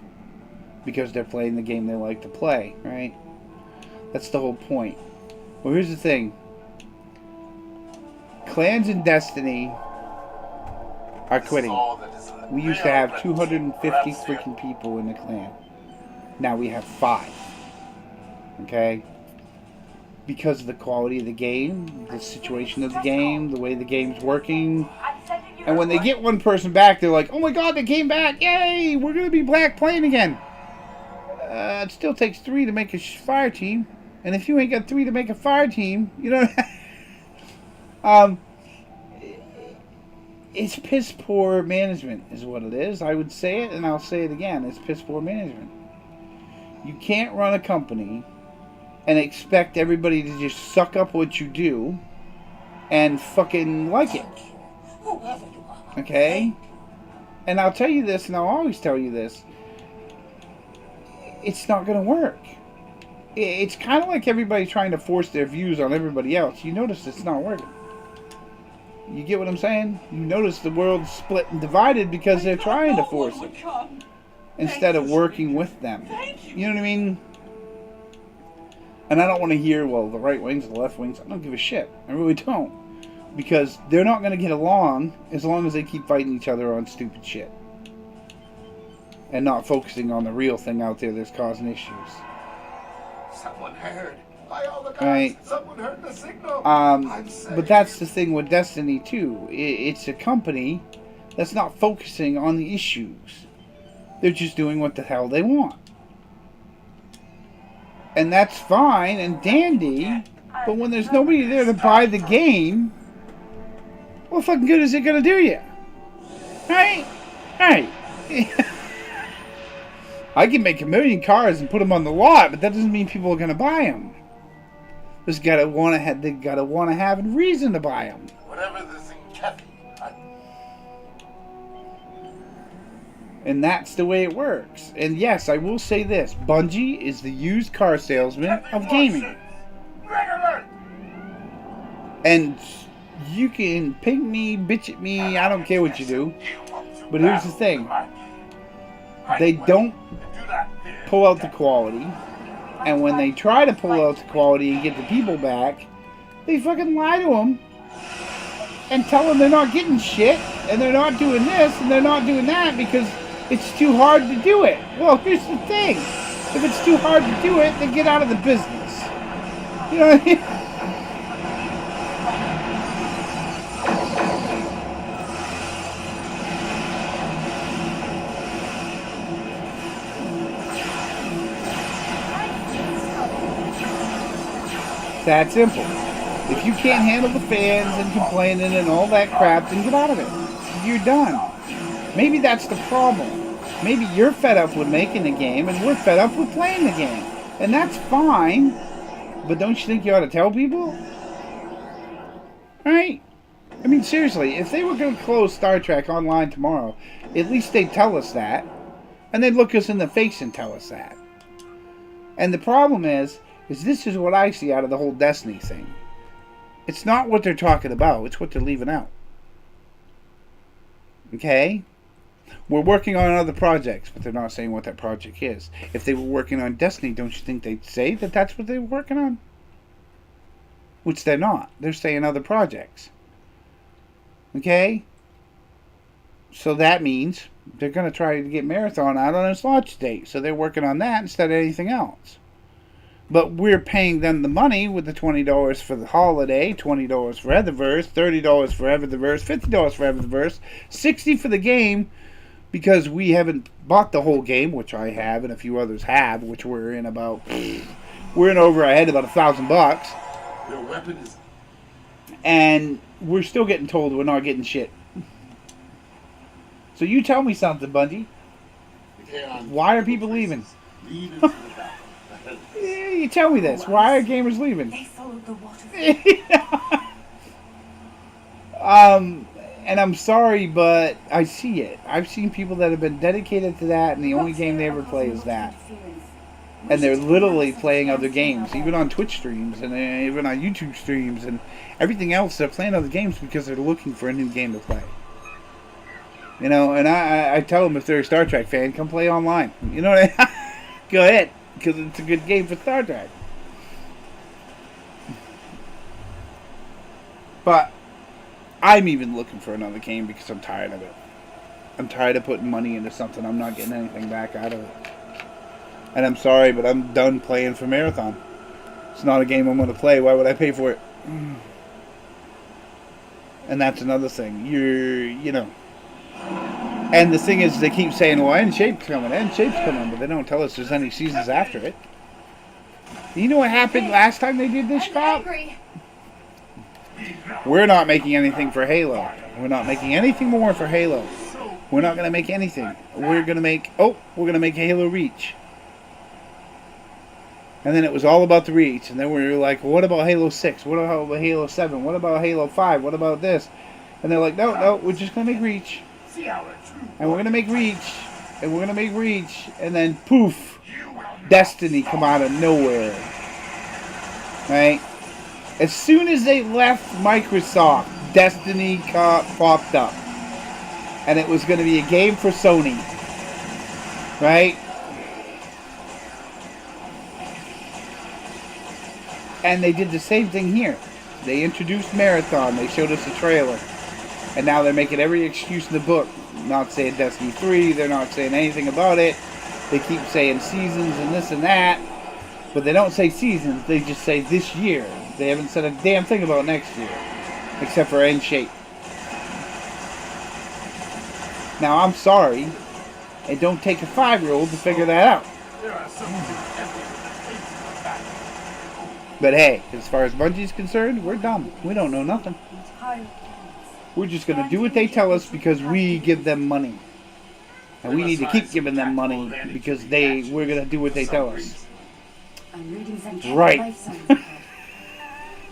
because they're playing the game they like to play, right? That's the whole point. Well, here's the thing. Clans in Destiny are quitting. We used to have 250 freaking people in the clan. Now we have 5. Okay? Because of the quality of the game, the situation of the game, the way the game's working. And when they get one person back, they're like, oh my god, they came back! Yay! We're going to be black playing again! It still takes 3 to make a fire team. And if you ain't got 3 to make a fire team, you know... it's piss poor management is what it is. I would say it, and I'll say it again. It's piss poor management. You can't run a company and expect everybody to just suck up what you do and fucking like it. Okay? And I'll tell you this, and I'll always tell you this. It's not going to work. It's kind of like everybody trying to force their views on everybody else. You notice it's not working. You get what I'm saying? You notice the world's split and divided because they're trying to force it instead of working with them. You know what I mean? And I don't want to hear, well, the right wings, the left wings. I don't give a shit. I really don't. Because they're not going to get along as long as they keep fighting each other on stupid shit. And not focusing on the real thing out there that's causing issues. Someone heard. Right. Someone heard the signal. But that's the thing with Destiny too. It's a company that's not focusing on the issues. They're just doing what the hell they want. And that's fine and dandy, but when there's nobody there to buy the game, what fucking good is it gonna do you? Right? Right. I can make 1,000,000 cars and put them on the lot, but that doesn't mean people are gonna buy them. They gotta want to have a reason to buy them. Whatever this thing, Kathy. And that's the way it works. And yes, I will say this: Bungie is the used car salesman of gaming. And you can ping me, bitch at me, I don't care what you do. But here's the thing: they don't pull out the quality. And when they try to pull out the quality and get the people back, they fucking lie to them and tell them they're not getting shit, and they're not doing this, and they're not doing that because it's too hard to do it. Well, here's the thing. If it's too hard to do it, then get out of the business. You know what I mean? That simple. If you can't handle the fans and complaining and all that crap, then get out of it. You're done. Maybe that's the problem. Maybe you're fed up with making the game and we're fed up with playing the game. And that's fine. But don't you think you ought to tell people? Right? I mean, seriously, if they were going to close Star Trek Online tomorrow, at least they'd tell us that. And they'd look us in the face and tell us that. And the problem is this is what I see out of the whole Destiny thing. It's not what they're talking about, it's what they're leaving out. Okay? We're working on other projects, but they're not saying what that project is. If they were working on Destiny, don't you think they'd say that that's what they were working on? Which they're not. They're saying other projects. Okay? So that means they're going to try to get Marathon out on its launch date. So they're working on that instead of anything else. But we're paying them the money with the $20 for the holiday, $20 for Eververse, $30 for Eververse, $50 for Eververse, $60 for the game, because we haven't bought the whole game, which I have and a few others have, which we're in about, we're in over our head about $1,000. Your weapon is... And we're still getting told we're not getting shit. So you tell me something, Bungie. Why are people leaving? Leave into the battle. Yeah, you tell me this. Why are gamers leaving? They followed the water. And I'm sorry, but I see it. I've seen people that have been dedicated to that, and the only game they ever play is that. And they're literally playing other games, even on Twitch streams, and even on YouTube streams, and everything else. They're playing other games because they're looking for a new game to play. You know, and I tell them if they're a Star Trek fan, come play online. You know what I mean? Go ahead, because it's a good game for Star Trek. But I'm even looking for another game because I'm tired of it. I'm tired of putting money into something I'm not getting anything back out of it. And I'm sorry, but I'm done playing for Marathon. It's not a game I'm going to play. Why would I pay for it? And that's another thing. You know. And the thing is, they keep saying, well, End Shape's coming, but they don't tell us there's any seasons after it. You know what happened last time they did this crap? We're not making anything for Halo. We're not making anything more for Halo. We're not going to make anything. We're going to make Halo Reach. And then it was all about the Reach. And then we were like, well, what about Halo 6? What about Halo 7? What about Halo 5? What about this? And they're like, no, we're just going to make Reach. And we're going to make Reach. And we're going to make Reach. And then, poof, Destiny come out of nowhere. Right? As soon as they left Microsoft, Destiny popped up. And it was going to be a game for Sony. Right? And they did the same thing here. They introduced Marathon. They showed us a trailer. And now they're making every excuse in the book. Not saying Destiny 3. They're not saying anything about it. They keep saying seasons and this and that. But they don't say seasons. They just say this year. They haven't said a damn thing about next year. Except for End Shape. Now, I'm sorry. It don't take a 5-year-old to figure that out. But hey, as far as Bungie's concerned, we're dumb. We don't know nothing. We're just going to do what they tell us because we give them money. And we need to keep giving them money because we're going to do what they tell us. Right.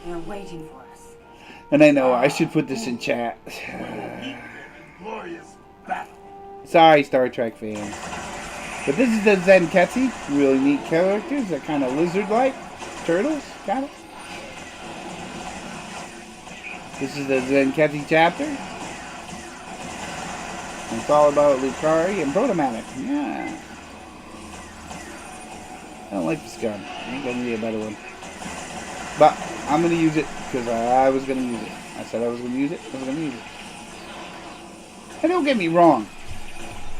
They're waiting for us. And I know, I should put this in chat. Sorry, Star Trek fans. But this is the Zenketsi. Really neat characters. They're kind of lizard-like. Turtles, got it. This is the Zenketsi chapter. It's all about Lucari and Protomatic. Yeah. I don't like this gun. Ain't gonna be a better one. But I'm gonna use it because I was gonna use it. I said I was gonna use it. I was gonna use it. And don't get me wrong.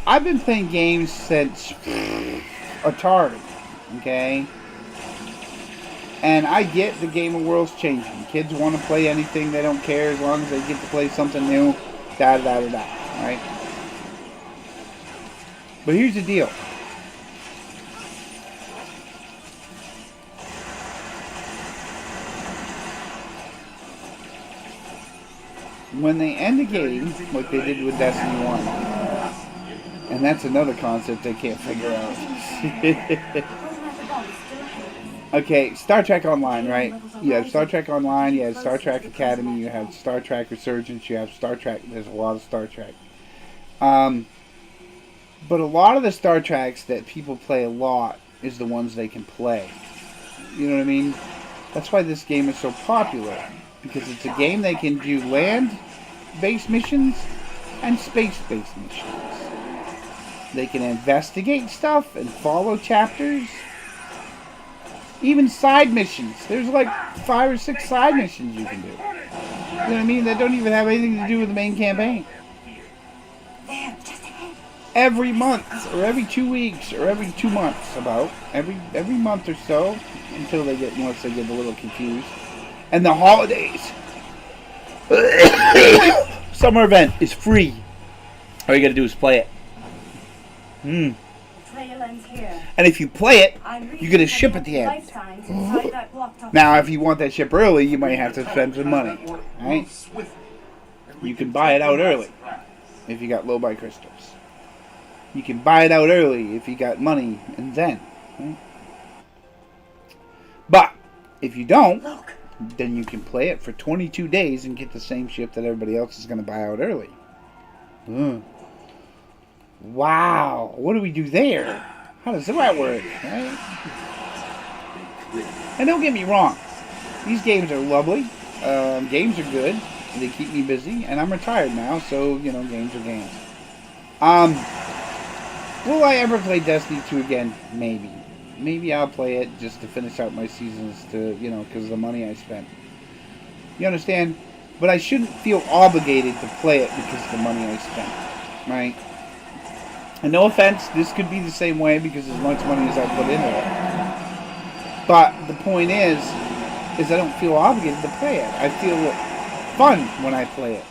I've been playing games since Atari. Okay. And I get the game of world's changing. Kids want to play anything. They don't care as long as they get to play something new. Da da da da. Right? But here's the deal. When they end the game, like they did with Destiny 1, and that's another concept they can't figure out. Okay, Star Trek Online, right? You have Star Trek Online, you have Star Trek Academy, you have Star Trek Resurgence, you have Star Trek, there's a lot of Star Trek. But a lot of the Star Treks that people play a lot is the ones they can play. You know what I mean? That's why this game is so popular. Because it's a game they can do land-based missions and space-based missions. They can investigate stuff and follow chapters. Even side missions. There's like 5 or 6 side missions you can do. You know what I mean? That don't even have anything to do with the main campaign. Every month, or every 2 weeks, or every 2 months, about every month or so, once they get a little confused. And the holidays. Summer event is free. All you gotta do is play it. And if you play it, you get a ship at the end. Now, if you want that ship early, you might have to spend some money. Right? You can buy it out early if you got low buy crystals. You can buy it out early if you got money and Zen. Right? But if you don't, then you can play it for 22 days and get the same ship that everybody else is going to buy out early. Wow. What do we do there? How does that work? Right? And don't get me wrong. These games are lovely. Games are good. They keep me busy. And I'm retired now, so, you know, games are games. Will I ever play Destiny 2 again? Maybe. Maybe I'll play it just to finish out my seasons to, you know, because of the money I spent. You understand? But I shouldn't feel obligated to play it because of the money I spent. Right? And no offense, this could be the same way because as much money as I put into it. But the point is I don't feel obligated to play it. I feel fun when I play it.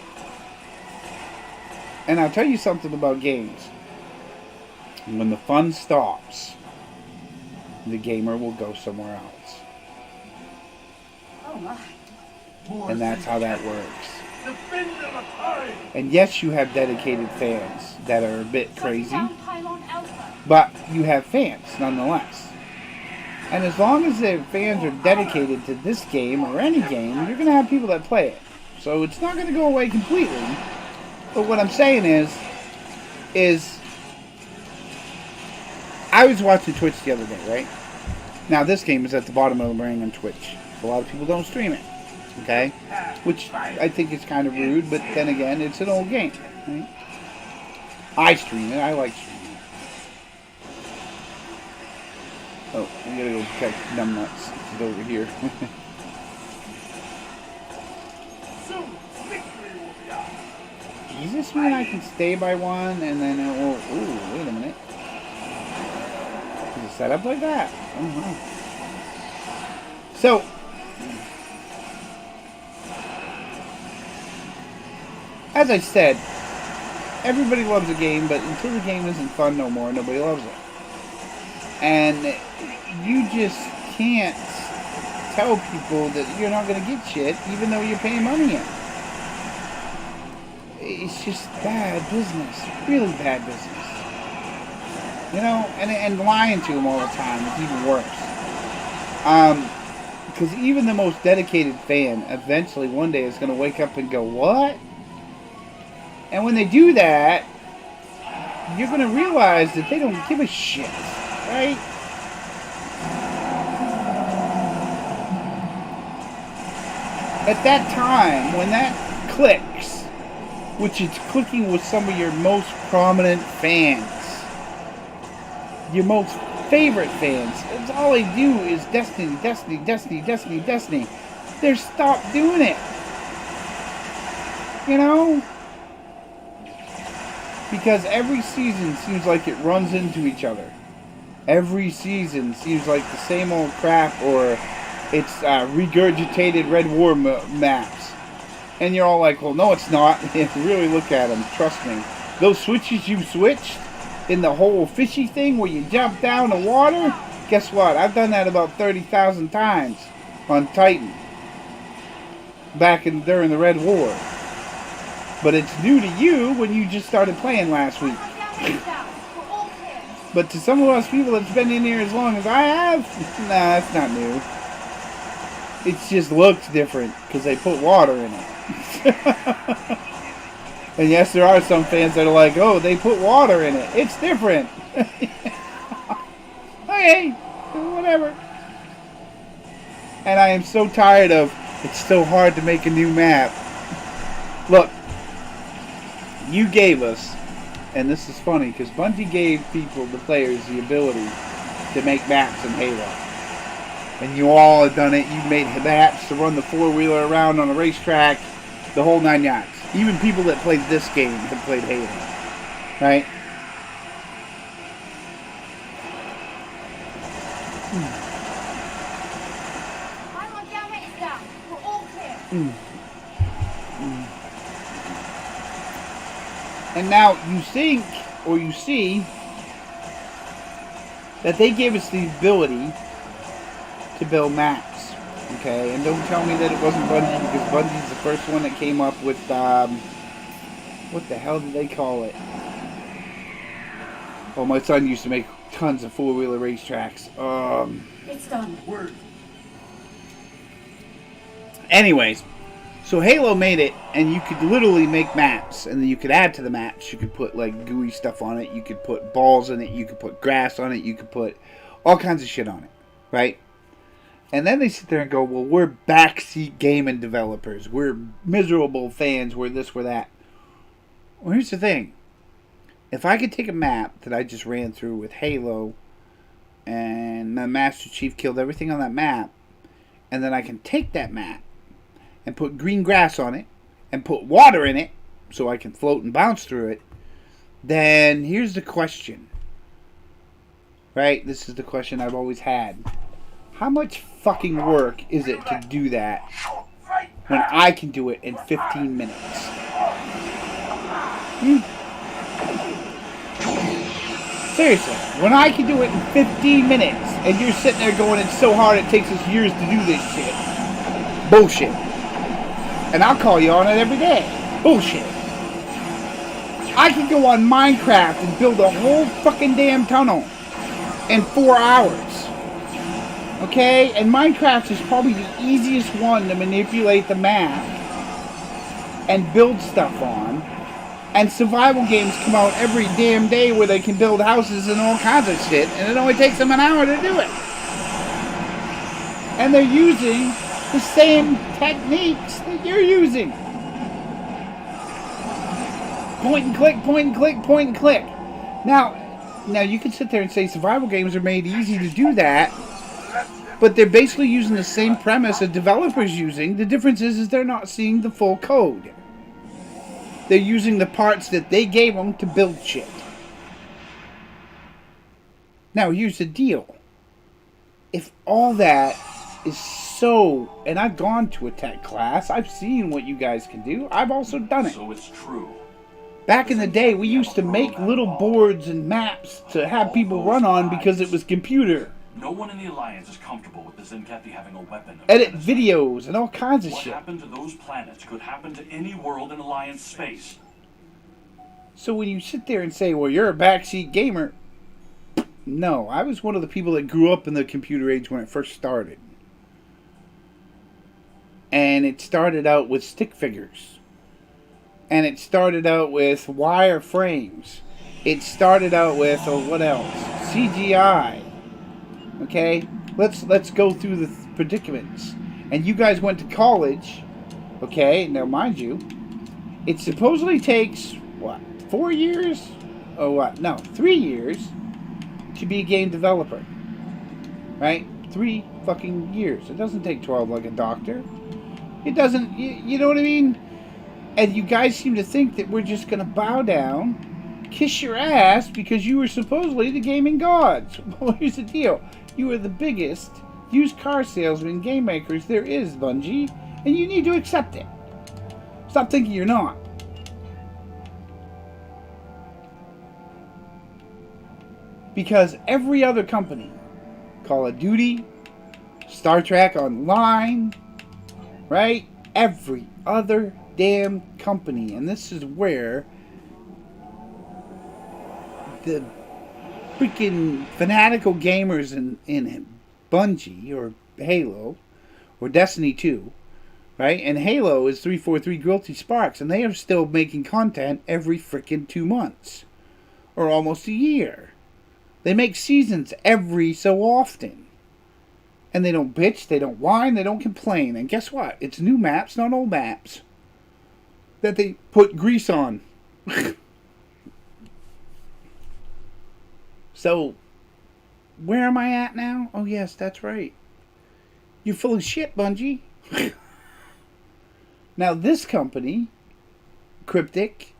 And I'll tell you something about games. When the fun stops, the gamer will go somewhere else. Oh my. And that's how that works. And yes, you have dedicated fans that are a bit crazy, but you have fans nonetheless. And as long as the fans are dedicated to this game or any game, you're going to have people that play it. So it's not going to go away completely. But what I'm saying is I was watching Twitch the other day, right? Now, this game is at the bottom of the ring on Twitch. A lot of people don't stream it, okay? Which I think is kind of rude, but then again, it's an old game, right? I stream it. I like streaming it. Oh, we gotta go check numbnuts. It's over here. Does this mean I can stay by one and then it will... Ooh, wait a minute. Is it set up like that? Oh, wow. So, as I said, everybody loves a game, but until the game isn't fun no more, nobody loves it. And you just can't tell people that you're not going to get shit, even though you're paying money in. It's just bad business. Really bad business. You know, and lying to them all the time is even worse. Because even the most dedicated fan eventually one day is going to wake up and go, what? And when they do that, you're going to realize that they don't give a shit, right? At that time, when that clicks, which is clicking with some of your most prominent fans, your most favorite fans, it's all they do is Destiny, Destiny, Destiny, Destiny, Destiny. They're stopped doing it. You know? Because every season seems like it runs into each other. Every season seems like the same old crap, or It's regurgitated Red War maps. And you're all like, well, no, it's not. Really look at them. Trust me. Those switches you switched in the whole fishy thing where you jump down the water, guess what? I've done that about 30,000 times on Titan. During the Red War. But it's new to you when you just started playing last week. But to some of us people that's been in here as long as I have, nah, it's not new. It just looks different because they put water in it. And yes, there are some fans that are like, oh, they put water in it. It's different. Okay, whatever. And I am so tired of, it's so hard to make a new map. Look, you gave us, and this is funny, because Bungie gave people, the players, the ability to make maps in Halo. And you all have done it. You made maps to run the four-wheeler around on a racetrack, the whole 9 yards. Even people that played this game have played Halo. Right? And now you think, or you see, that they gave us the ability to build maps. Okay? And don't tell me that it wasn't Bungie, because Bungie's the first one that came up with, what the hell did they call it? Oh, my son used to make tons of four-wheeler racetracks. It's done. Word. Anyways, so Halo made it, and you could literally make maps, and then you could add to the maps. You could put, like, gooey stuff on it. You could put balls in it. You could put grass on it. You could put all kinds of shit on it, right? And then they sit there and go, well, we're backseat gaming developers. We're miserable fans. We're this, we're that. Well, here's the thing. If I could take a map that I just ran through with Halo, and the Master Chief killed everything on that map, and then I can take that map and put green grass on it, and put water in it, so I can float and bounce through it, then here's the question. Right? This is the question I've always had. How much fucking work is it to do that when I can do it in 15 minutes? Seriously, when I can do it in 15 minutes, and you're sitting there going, it's so hard it takes us years to do this shit. Bullshit. And I'll call you on it every day. Bullshit. I can go on Minecraft and build a whole fucking damn tunnel in 4 hours. Okay? And Minecraft is probably the easiest one to manipulate the map and build stuff on. And survival games come out every damn day where they can build houses and all kinds of shit, and it only takes them an hour to do it. And they're using the same techniques that you're using. Point and click, point and click, point and click. Now you can sit there and say survival games are made easy to do that, but they're basically using the same premise a developer's using. The difference is they're not seeing the full code. They're using the parts that they gave them to build shit. Now, here's the deal. If all that is so... And I've gone to a tech class. I've seen what you guys can do. I've also done it. So it's true. Back in the day, we used to make little boards and maps to have people run on because it was computer. No one in the Alliance is comfortable with the Zenkethi having a weapon. Edit videos and all kinds of What shit. happened to those planets could happen to any world in Alliance space. So when you sit there and say, well, you're a backseat gamer. No, I was one of the people that grew up in the computer age when it first started. And it started out with stick figures. And it started out with wire frames. It started out with, what else? CGI. Okay, let's go through the predicaments. And you guys went to college, okay? Now, mind you, it supposedly takes what, 4 years, or what? No, 3 years to be a game developer, right? 3 fucking years. It doesn't take 12 like a doctor. It doesn't. You know what I mean? And you guys seem to think that we're just gonna bow down, kiss your ass because you were supposedly the gaming gods. Well, here's the deal. You are the biggest used car salesmen and game makers there is, Bungie, and you need to accept it. Stop thinking you're not. Because every other company, Call of Duty, Star Trek Online, right? Every other damn company, and this is where the freaking fanatical gamers in Bungie or Halo or Destiny 2, right? And Halo is 343 Guilty Sparks, and they are still making content every freaking 2 months or almost a year. They make seasons every so often. And they don't bitch, they don't whine, they don't complain. And guess what? It's new maps, not old maps, that they put grease on. So, where am I at now? Oh yes, that's right. You're full of shit, Bungie. Now this company, Cryptic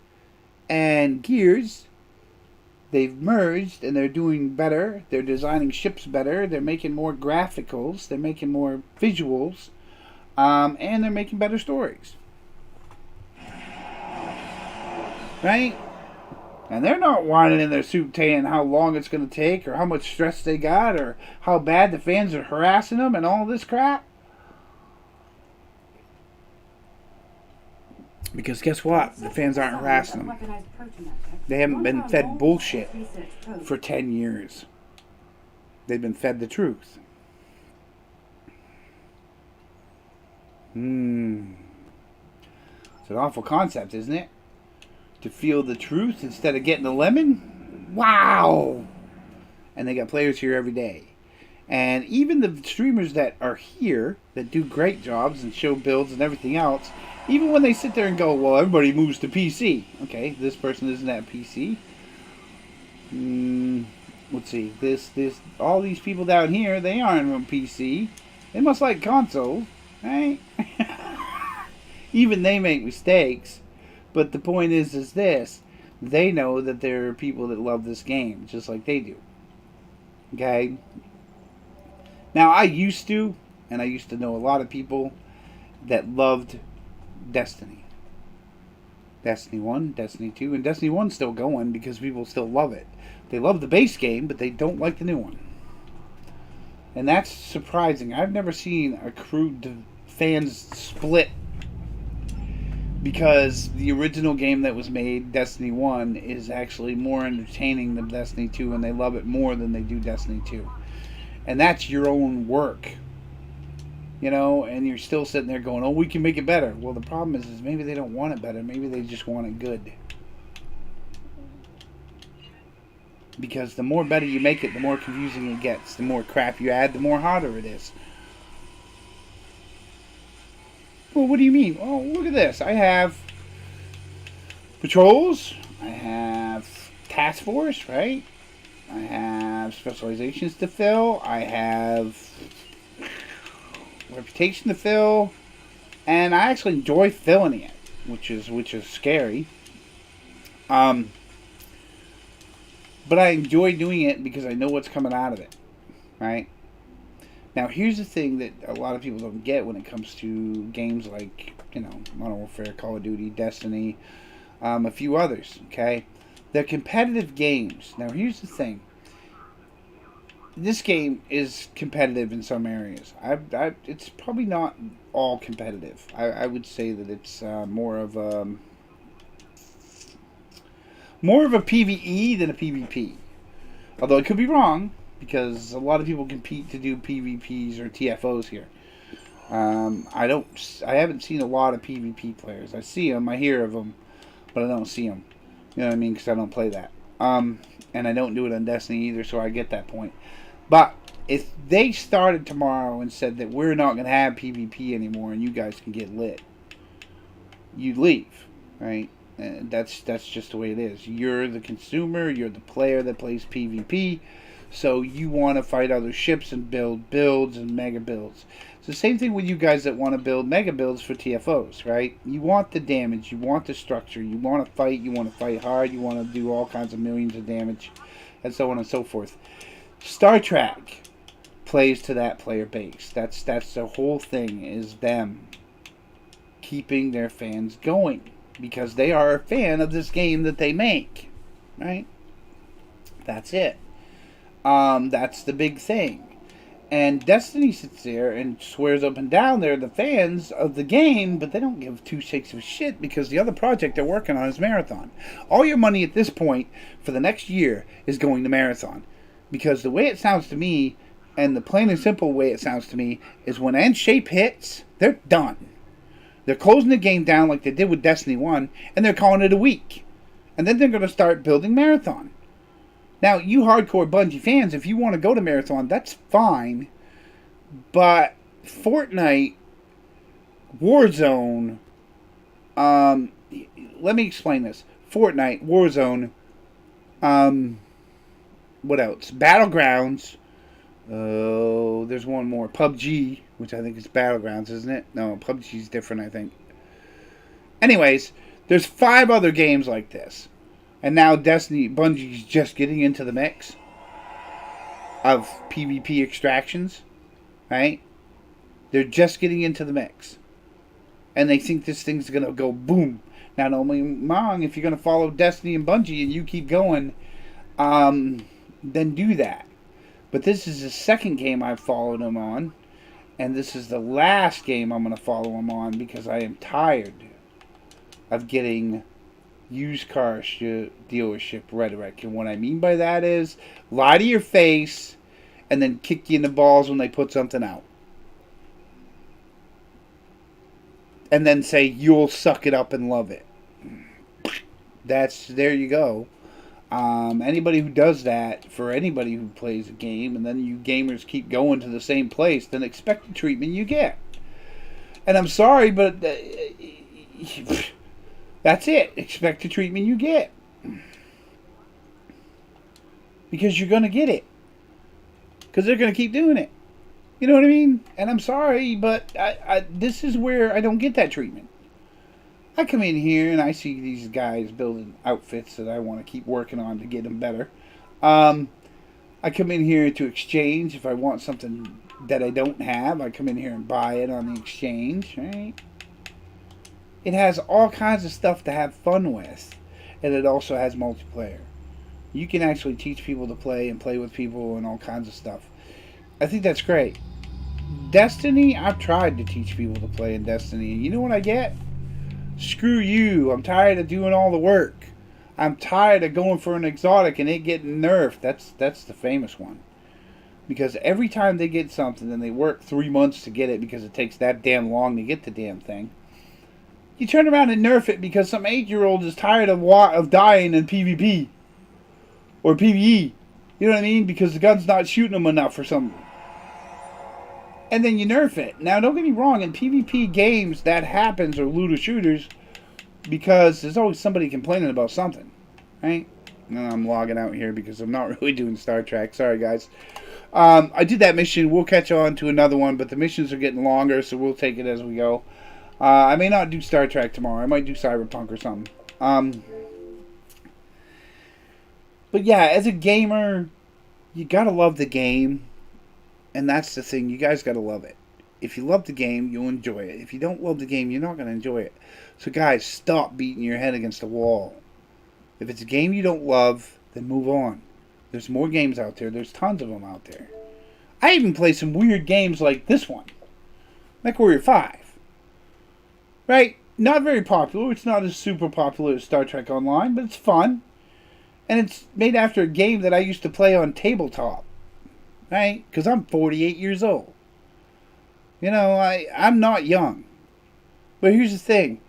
and Gears, they've merged and they're doing better. They're designing ships better. They're making more graphics. They're making more visuals. And they're making better stories. Right? And they're not whining in their suit saying how long it's going to take or how much stress they got or how bad the fans are harassing them and all this crap. Because guess what? The fans aren't harassing them. They haven't been fed bullshit for 10 years. They've been fed the truth. It's an awful concept, isn't it? To feel the truth instead of getting the lemon? Wow! And they got players here every day. And even the streamers that are here, that do great jobs and show builds and everything else, even when they sit there and go, well, everybody moves to PC. Okay, this person isn't at PC. Let's see. All these people down here, they aren't on PC. They must like consoles, right? Even they make mistakes. But the point is this. They know that there are people that love this game, just like they do. Okay? Now, I used to know a lot of people that loved Destiny. Destiny 1, Destiny 2, and Destiny 1's still going because people still love it. They love the base game, but they don't like the new one. And that's surprising. I've never seen a crew fans split because the original game that was made, Destiny 1, is actually more entertaining than Destiny 2, and they love it more than they do Destiny 2. And that's your own work. You know, and you're still sitting there going, oh, we can make it better. Well, the problem is maybe they don't want it better. Maybe they just want it good. Because the more better you make it, the more confusing it gets. The more crap you add, the more harder it is. Well, what do you mean? Oh, look at this. I have patrols. I have task force, right? I have specializations to fill. I have reputation to fill, and I actually enjoy filling it, which is scary. But I enjoy doing it because I know what's coming out of it, right? Now, here's the thing that a lot of people don't get when it comes to games like, Modern Warfare, Call of Duty, Destiny, a few others. Okay, they're competitive games. Now, here's the thing. This game is competitive in some areas. It's probably not all competitive. I would say that it's more of a PvE than a PvP. Although I could be wrong, because a lot of people compete to do PvPs or TFOs here. I haven't seen a lot of PvP players. I see them, I hear of them, but I don't see them. You know what I mean? Because I don't play that. And I don't do it on Destiny either, so I get that point. But if they started tomorrow and said that we're not going to have PvP anymore and you guys can get lit, you'd leave, right? And that's just the way it is. You're the consumer, you're the player that plays PvP, so you want to fight other ships and build builds and mega builds. It's the same thing with you guys that want to build mega builds for TFOs, right? You want the damage, you want the structure, you want to fight hard, you want to do all kinds of millions of damage, and so on and so forth. Star Trek plays to that player base. That's the whole thing, is them keeping their fans going, because they are a fan of this game that they make, right? That's it. That's the big thing. And Destiny sits there and swears up and down they're the fans of the game, but they don't give two shakes of shit because the other project they're working on is Marathon. All your money at this point for the next year is going to Marathon. Because the way it sounds to me, and the plain and simple way it sounds to me, is when End Shape hits, they're done. They're closing the game down like they did with Destiny 1, and they're calling it a week. And then they're going to start building Marathon. Now, you hardcore Bungie fans, if you want to go to Marathon, that's fine. But Fortnite, Warzone, let me explain this. Fortnite, Warzone, what else? Battlegrounds. Oh, there's one more. PUBG, which I think is Battlegrounds, isn't it? No, PUBG's different, I think. Anyways, there's 5 other games like this. And now Bungie's just getting into the mix of PvP extractions, right? They're just getting into the mix. And they think this thing's going to go boom. Now, don't get me wrong, if you're going to follow Destiny and Bungie and you keep going, then do that. But this is the second game I've followed them on. And this is the last game I'm going to follow them on because I am tired of getting used car dealership rhetoric. And what I mean by that is lie to your face and then kick you in the balls when they put something out. And then say you'll suck it up and love it. There you go. Anybody who does that for anybody who plays a game, and then you gamers keep going to the same place, then expect the treatment you get. And I'm sorry, but that's it. Expect the treatment you get. Because you're going to get it. Because they're going to keep doing it. You know what I mean? And I'm sorry, but this is where I don't get that treatment. I come in here and I see these guys building outfits that I want to keep working on to get them better. I come in here to exchange. If I want something that I don't have, I come in here and buy it on the exchange, right? It has all kinds of stuff to have fun with. And it also has multiplayer. You can actually teach people to play and play with people and all kinds of stuff. I think that's great. Destiny, I've tried to teach people to play in Destiny. And you know what I get? Screw you. I'm tired of doing all the work. I'm tired of going for an exotic and it getting nerfed. That's the famous one. Because every time they get something and they work 3 months to get it because it takes that damn long to get the damn thing, you turn around and nerf it because some 8-year-old is tired of dying in PvP. Or PvE. You know what I mean? Because the gun's not shooting them enough or something. And then you nerf it. Now, don't get me wrong. In PvP games, that happens, or looter shooters, because there's always somebody complaining about something. Right? And I'm logging out here because I'm not really doing Star Trek. Sorry, guys. I did that mission. We'll catch on to another one, but the missions are getting longer, so we'll take it as we go. I may not do Star Trek tomorrow. I might do Cyberpunk or something. But yeah, as a gamer, you gotta love the game. And that's the thing. You guys gotta love it. If you love the game, you'll enjoy it. If you don't love the game, you're not gonna enjoy it. So guys, stop beating your head against the wall. If it's a game you don't love, then move on. There's more games out there. There's tons of them out there. I even play some weird games like this one. MechWarrior 5. Right? Not very popular. It's not as super popular as Star Trek Online, but it's fun. And it's made after a game that I used to play on tabletop. Right? Because I'm 48 years old. You know, I'm not young. But here's the thing.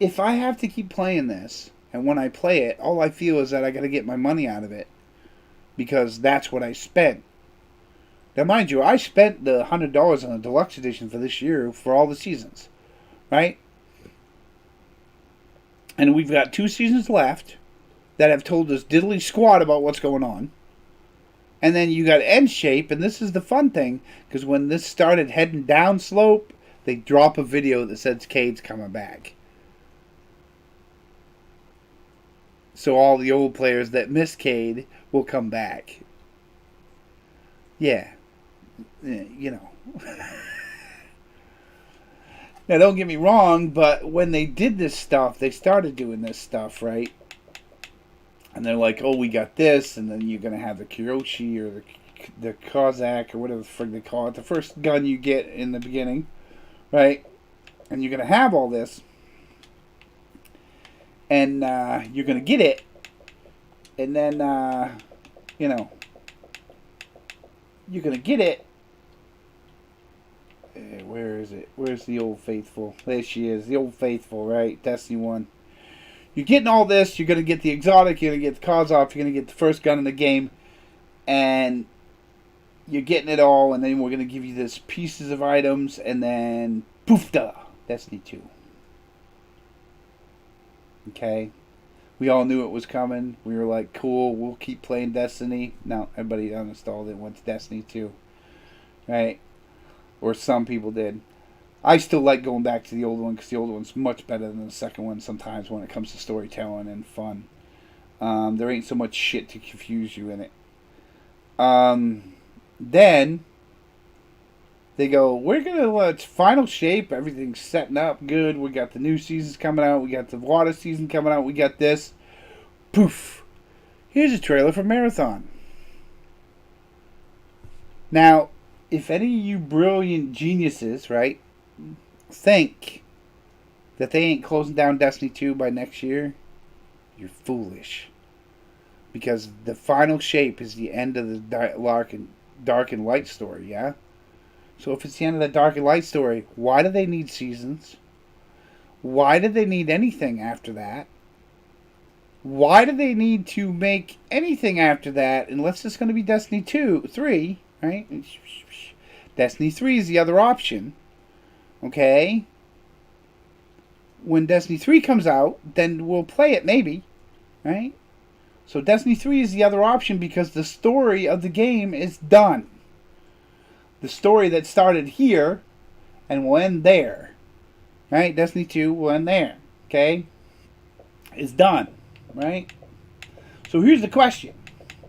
If I have to keep playing this, and when I play it, all I feel is that I got to get my money out of it. Because that's what I spent. Now, mind you, I spent the $100 on the deluxe edition for this year for all the seasons. Right? And we've got 2 seasons left that have told us diddly squat about what's going on. And then you got End Shape, and this is the fun thing, because when this started heading down slope, they drop a video that says Cade's coming back. So all the old players that missed Cade will come back. Yeah. You know. Now, don't get me wrong, but when they did this stuff, they started doing this stuff, right? And they're like, oh, we got this, and then you're going to have the Kiroshi or the Kozak or whatever the frig they call it, the first gun you get in the beginning, right? And you're going to have all this, and you're going to get it, and then, you know, you're going to get it. Where is it? Where's the Old Faithful? There she is, the Old Faithful, right? Destiny 1. You're getting all this, you're going to get the exotic, you're going to get the Kozov, you're going to get the first gun in the game, and you're getting it all, and then we're going to give you this pieces of items, and then poof-da, Destiny 2. Okay? We all knew it was coming. We were like, cool, we'll keep playing Destiny. No, everybody uninstalled it and went to Destiny 2. Right? Or some people did. I still like going back to the old one because the old one's much better than the second one sometimes when it comes to storytelling and fun. There ain't so much shit to confuse you in it. Then they go, we're going to it's final shape. Everything's setting up good. We got the new seasons coming out. We got the water season coming out. We got this. Poof. Here's a trailer for Marathon. Now, if any of you brilliant geniuses, right, think that they ain't closing down Destiny 2 by next year, you're foolish. Because the final shape is the end of the Dark and Light story, yeah? So if it's the end of the Dark and Light story, why do they need seasons? Why do they need anything after that? Why do they need to make anything after that unless it's going to be Destiny 3, right? Destiny 3 is the other option. Okay? When Destiny 3 comes out, then we'll play it maybe, right? So Destiny 3 is the other option because the story of the game is done. The story that started here and will end there. Right? Destiny 2 will end there. Okay? It's done. Right? So here's the question.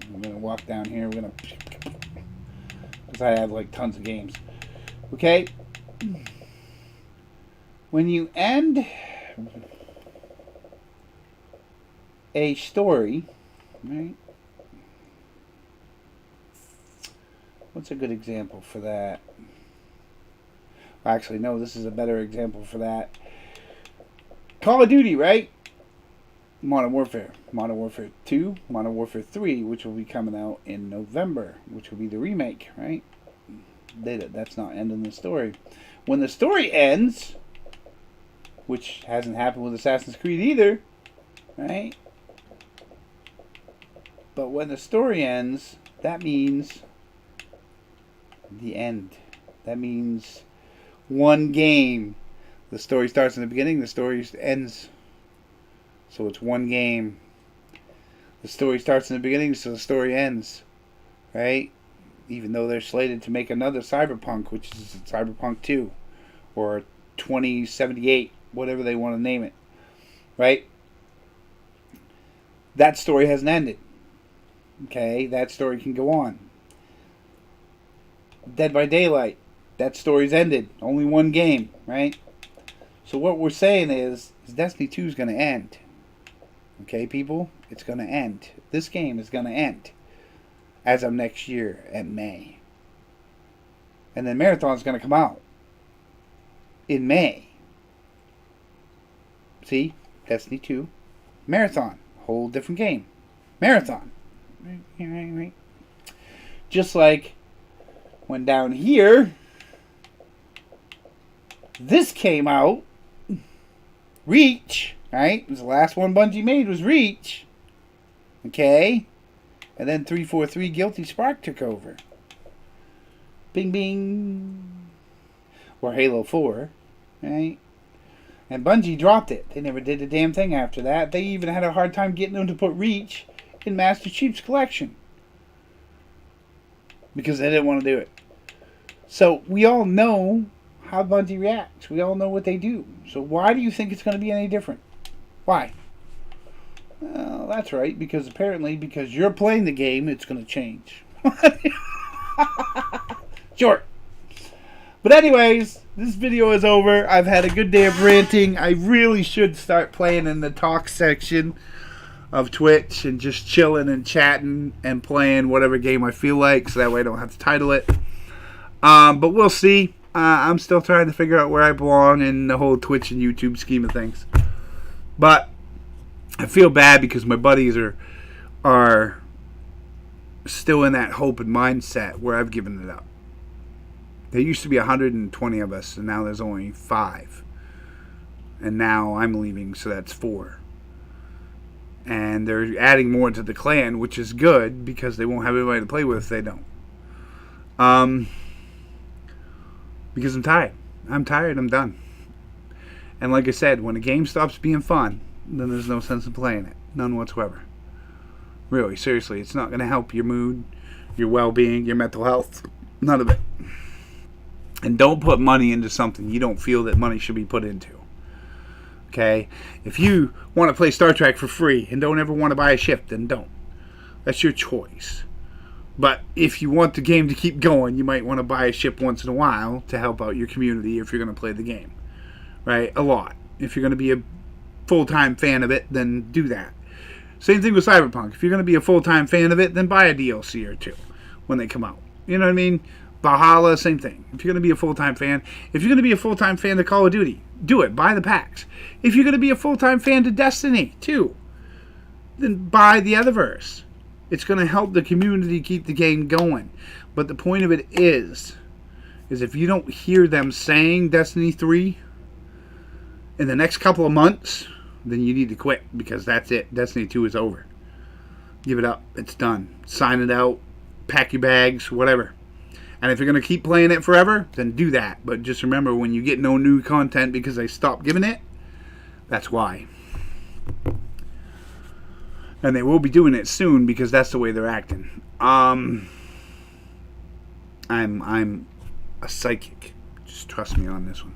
I'm going to walk down here. We're going to... Because I have like tons of games. Okay? When you end a story... Right? What's a good example for that? Actually, no, this is a better example for that. Call of Duty, right? Modern Warfare. Modern Warfare 2, Modern Warfare 3, which will be coming out in November, which will be the remake, right? That's not ending the story. When the story ends, which hasn't happened with Assassin's Creed either, right? But when the story ends, that means the end. That means one game. The story starts in the beginning, the story ends. So it's one game. The story starts in the beginning, so the story ends. Right? Even though they're slated to make another Cyberpunk, which is Cyberpunk 2. Or 2078, whatever they want to name it. Right? That story hasn't ended. Okay, that story can go on. Dead by Daylight, that story's ended. Only one game, right? So what we're saying is Destiny 2 is going to end. Okay, people? It's going to end. This game is going to end as of next year in May. And then Marathon's going to come out in May. See? Destiny 2. Marathon. Whole different game. Marathon. Right. Just like when down here this came out, Reach, right? It was the last one Bungie made was Reach. Okay? And then 343 Guilty Spark took over. Bing bing. Or Halo 4, right? And Bungie dropped it. They never did a damn thing after that. They even had a hard time getting them to put Reach in Master Chief's collection. Because they didn't want to do it. So we all know how Bungie reacts. We all know what they do. So why do you think it's going to be any different? Why? Well, that's right. Because apparently, because you're playing the game, it's going to change. Short. But anyways, this video is over. I've had a good day of ranting. I really should start playing in the talk section of Twitch and just chilling and chatting and playing whatever game I feel like, so that way I don't have to title it. But we'll see. I'm still trying to figure out where I belong in the whole Twitch and YouTube scheme of things. But I feel bad because my buddies are still in that hope and mindset where I've given it up. There used to be 120 of us, and now there's only 5. And now I'm leaving, so that's 4. And they're adding more to the clan, which is good, because they won't have anybody to play with if they don't. Because I'm tired. I'm tired, I'm done. And like I said, when a game stops being fun, then there's no sense in playing it. None whatsoever. Really, seriously, it's not going to help your mood, your well-being, your mental health. None of it. And don't put money into something you don't feel that money should be put into. Okay? If you want to play Star Trek for free and don't ever want to buy a ship, then don't. That's your choice. But if you want the game to keep going, you might want to buy a ship once in a while to help out your community if you're going to play the game. Right? A lot. If you're going to be a full-time fan of it, then do that. Same thing with Cyberpunk. If you're going to be a full-time fan of it, then buy a DLC or 2 when they come out. You know what I mean? Valhalla, same thing. If you're going to be a full-time fan, if you're going to be a full-time fan of Call of Duty, do it. Buy the packs. If you're going to be a full-time fan to Destiny, too, then buy the Otherverse. It's going to help the community keep the game going. But the point of it is if you don't hear them saying Destiny 3 in the next couple of months, then you need to quit, because that's it. Destiny 2 is over. Give it up. It's done. Sign it out. Pack your bags. Whatever. And if you're going to keep playing it forever, then do that. But just remember, when you get no new content because they stopped giving it, that's why. And they will be doing it soon because that's the way they're acting. I'm a psychic. Just trust me on this one.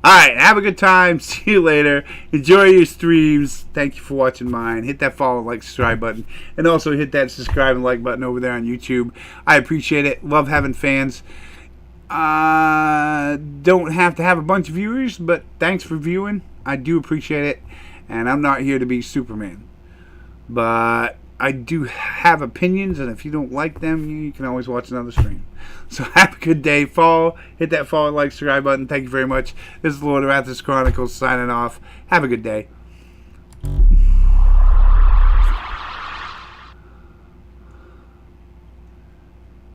Alright, have a good time. See you later. Enjoy your streams. Thank you for watching mine. Hit that follow, like, subscribe button. And also hit that subscribe and like button over there on YouTube. I appreciate it. Love having fans. Don't have to have a bunch of viewers, but thanks for viewing. I do appreciate it. And I'm not here to be Superman. But I do have opinions, and if you don't like them, you can always watch another stream. So have a good day. Follow, hit that follow, like, subscribe button. Thank you very much. This is Lord of Arthas Chronicles signing off. Have a good day.